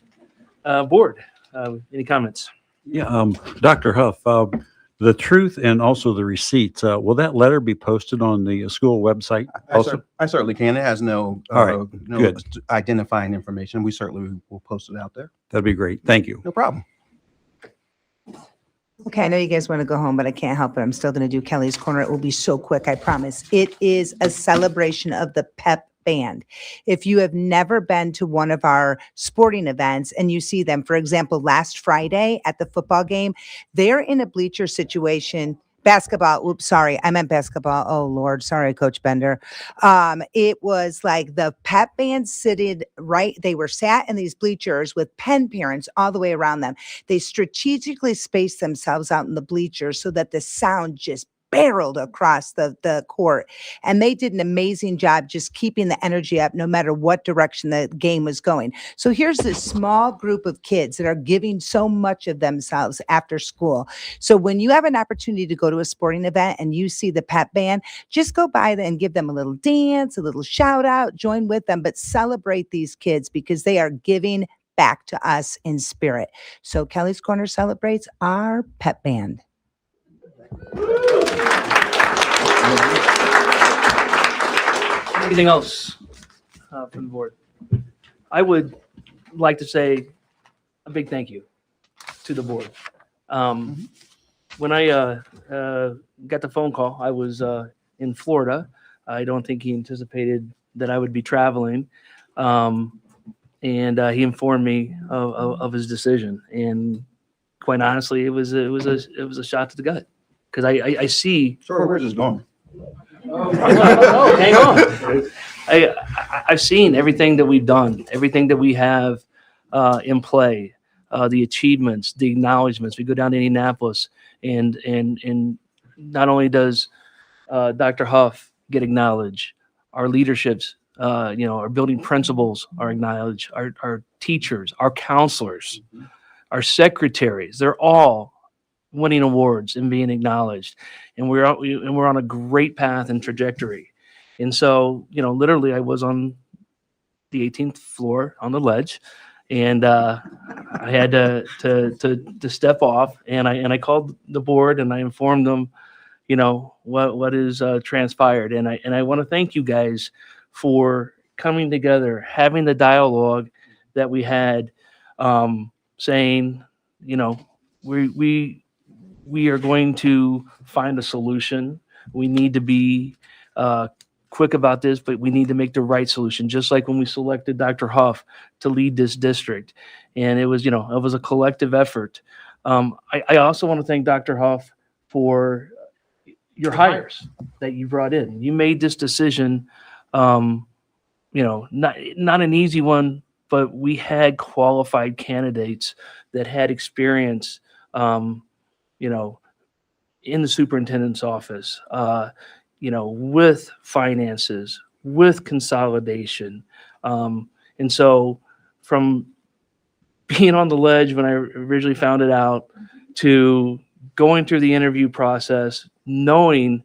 Board, any comments? Yeah, Dr. Huff, the truth and also the receipts, will that letter be posted on the school website also? I certainly can. It has no Good. identifying information. We certainly will post it out there. That'd be great. Thank you. No problem. Okay, I know you guys want to go home, but I can't help it. I'm still going to do Kelly's Corner. It will be so quick, I promise. It is a celebration of the pep band. If you have never been to one of our sporting events and you see them, for example, last Friday at the football game, they're in a bleacher situation. Basketball. Oops, sorry. I meant basketball. Oh, Lord. Sorry, Coach Bender. It was like the pep band they were sat in these bleachers with pen parents all the way around them. They strategically spaced themselves out in the bleachers so that the sound just barreled across the court. And they did an amazing job just keeping the energy up no matter what direction the game was going. So here's this small group of kids that are giving so much of themselves after school. So when you have an opportunity to go to a sporting event and you see the pep band, just go by and give them a little dance, a little shout out, join with them, but celebrate these kids because they are giving back to us in spirit. So Kelly's Corner celebrates our pep band. Anything else from the board? I would like to say a big thank you to the board. When I got the phone call, I was in Florida. I don't think he anticipated that I would be traveling. And he informed me of his decision. And quite honestly, it was a shot to the gut. Because I see. Sorry, where's this going? Oh, hang on. I've seen everything that we've done, everything that we have in play. the achievements, the acknowledgments. We go down to Indianapolis, and not only does Dr. Huff get acknowledged, our leaderships, our building principals are acknowledged, our teachers, our counselors, our secretaries, they're all winning awards and being acknowledged. And we're on a great path and trajectory. And so, literally I was on the 18th floor on the ledge, and I had to step off, and I called the board and I informed them, what is transpired. And I want to thank you guys for coming together, having the dialogue that we had, saying, we are going to find a solution. We need to be quick about this, but we need to make the right solution. Just like when we selected Dr. Huff to lead this district, and it was a collective effort. I also want to thank Dr. Huff for your hires that you brought in. You made this decision, not an easy one, but we had qualified candidates that had experience, in the superintendent's office, with finances, with consolidation. And so from being on the ledge when I originally found it out to going through the interview process, knowing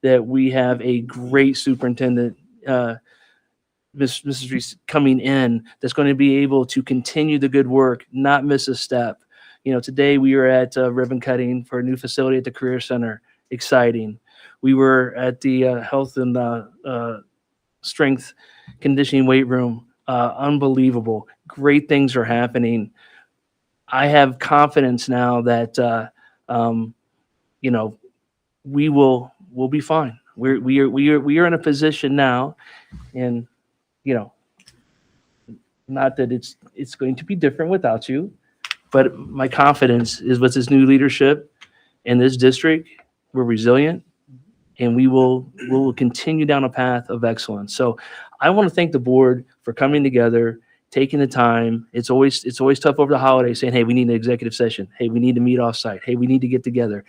that we have a great superintendent, Mrs. Reese, coming in, that's going to be able to continue the good work, not miss a step. Today we were at ribbon cutting for a new facility at the Career Center. Exciting. We were at the health and strength conditioning weight room. Unbelievable. Great things are happening. I have confidence now that, we'll be fine. We are in a position now, and, not that it's going to be different without you, but my confidence is with this new leadership in this district, we're resilient, and we will continue down a path of excellence. So I want to thank the board for coming together, taking the time. It's always tough over the holidays saying, hey, we need an executive session. Hey, we need to meet offsite. Hey, we need to get together.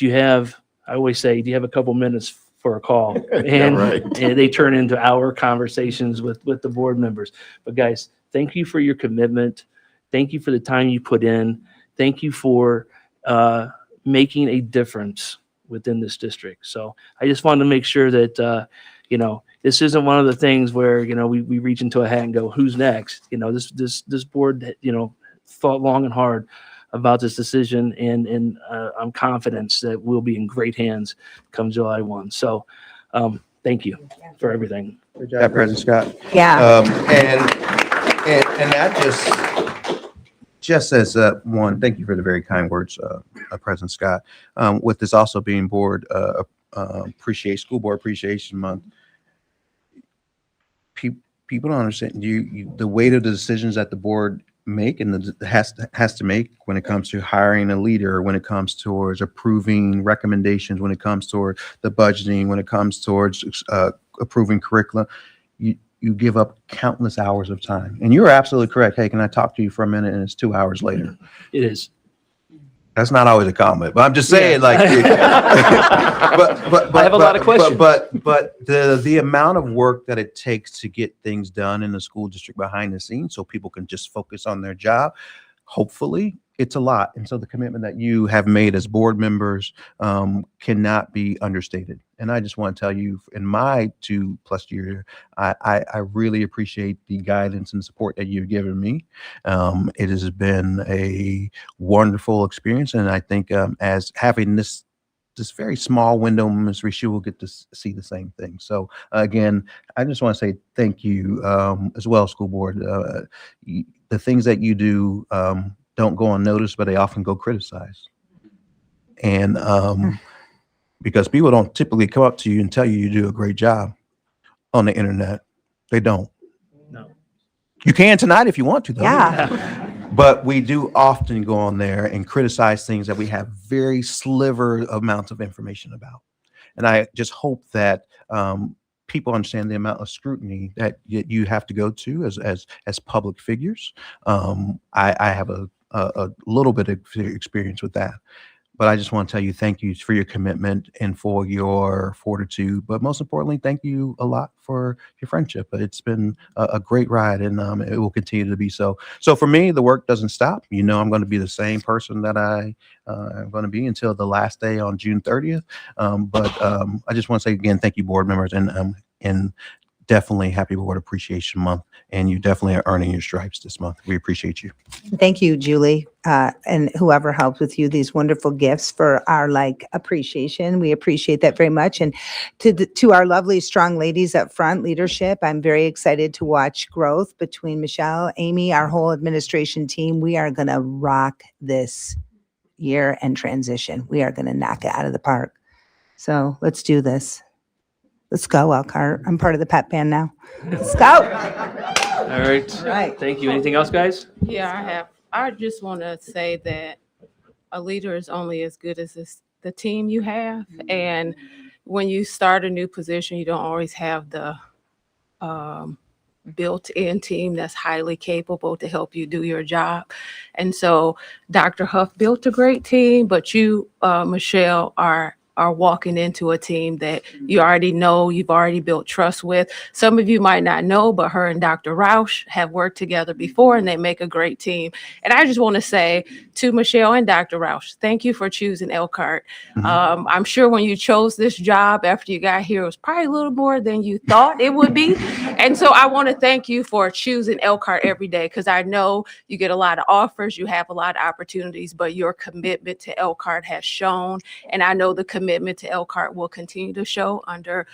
I always say, do you have a couple minutes for a call? And, and they turn into hour conversations with the board members. But guys, thank you for your commitment. Thank you for the time you put in. Thank you for making a difference within this district. So I just wanted to make sure that, this isn't one of the things where, we reach into a hat and go, who's next? This board, thought long and hard about this decision, and I'm confident that we'll be in great hands come July 1. So thank you for everything. Good job, President Scott. Yeah. And that just as one, thank you for the very kind words, President Scott. With this also being school board appreciation month, people don't understand the weight of the decisions that the board make and has to make when it comes to hiring a leader, when it comes towards approving recommendations, when it comes toward the budgeting, when it comes towards approving curriculum. You give up countless hours of time. And you're absolutely correct. Hey, can I talk to you for a minute? And it's 2 hours later. It is. That's not always a comment, but I'm just saying, but I have a lot of questions. But the amount of work that it takes to get things done in the school district behind the scenes, so people can just focus on their job, hopefully, it's a lot. And so the commitment that you have made as board members cannot be understated. And I just want to tell you, in my 2+ years, I really appreciate the guidance and support that you've given me. It has been a wonderful experience. And I think as having this very small window, Ms. Reese, you will get to see the same thing. So again, I just want to say thank you as well, school board. The things that you do don't go unnoticed, but they often go criticized. And because people don't typically come up to you and tell you do a great job on the internet. They don't. No. You can tonight if you want to, though. Yeah. But we do often go on there and criticize things that we have very sliver amounts of information about. And I just hope that people understand the amount of scrutiny that you have to go to as public figures. I have a little bit of experience with that. But I just want to tell you, thank you for your commitment and for your fortitude. But most importantly, thank you a lot for your friendship. It's been a great ride, and it will continue to be so. So for me, the work doesn't stop. You know, I'm going to be the same person that I am going to be until the last day on June 30th. I just want to say again, thank you, board members, and definitely happy Board Appreciation Month. And you definitely are earning your stripes this month. We appreciate you. Thank you, Julie, and whoever helped with you, these wonderful gifts for our appreciation. We appreciate that very much. And to our lovely, strong ladies up front, leadership, I'm very excited to watch growth between Michelle, Amy, our whole administration team. We are going to rock this year and transition. We are going to knock it out of the park. So let's do this. Let's go, Elkhart. I'm part of the pep band now. Let's go. All right. Right. Thank you. Anything else, guys? Yeah, I have. I just want to say that a leader is only as good as the team you have. And when you start a new position, you don't always have the built-in team that's highly capable to help you do your job. And so Dr. Huff built a great team, but you, Michelle, are walking into a team that you already know, you've already built trust with. Some of you might not know, but her and Dr. Roush have worked together before, and they make a great team. And I just want to say to Michelle and Dr. Roush, thank you for choosing Elkhart. I'm sure when you chose this job after you got here, it was probably a little more than you thought it would be. And so I want to thank you for choosing Elkhart every day, because I know you get a lot of offers, you have a lot of opportunities, but your commitment to Elkhart has shown. And I know the commitment to Elkhart will continue to show under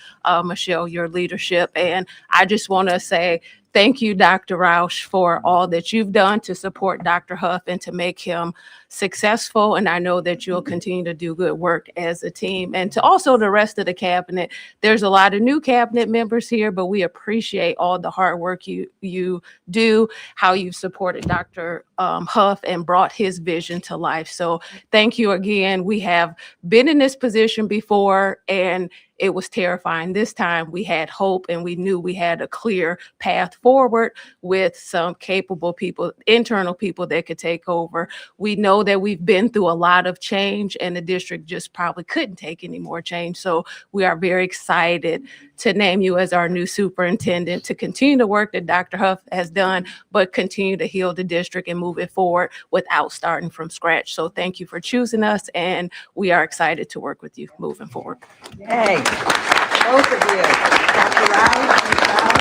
Michelle, your leadership. And I just want to say thank you, Dr. Roush, for all that you've done to support Dr. Huff and to make him successful. And I know that you'll continue to do good work as a team. And to also the rest of the cabinet, there's a lot of new cabinet members here, but we appreciate all the hard work you do, how you've supported Dr. Huff and brought his vision to life. So thank you again. We have been in this position before, and it was terrifying. This time we had hope, and we knew we had a clear path forward with some capable people, internal people that could take over. We know that we've been through a lot of change, and the district just probably couldn't take any more change. So we are very excited to name you as our new superintendent, to continue the work that Dr. Huff has done, but continue to heal the district and move it forward without starting from scratch. So thank you for choosing us, and we are excited to work with you moving forward. Yay. Both of you. Dr. Roush, Michelle,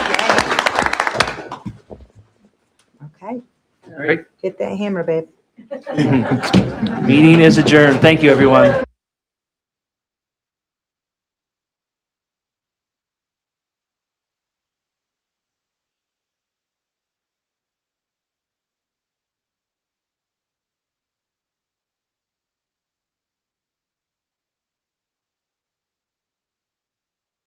yay. Okay. All right. Get that hammer, babe. Meeting is adjourned. Thank you, everyone.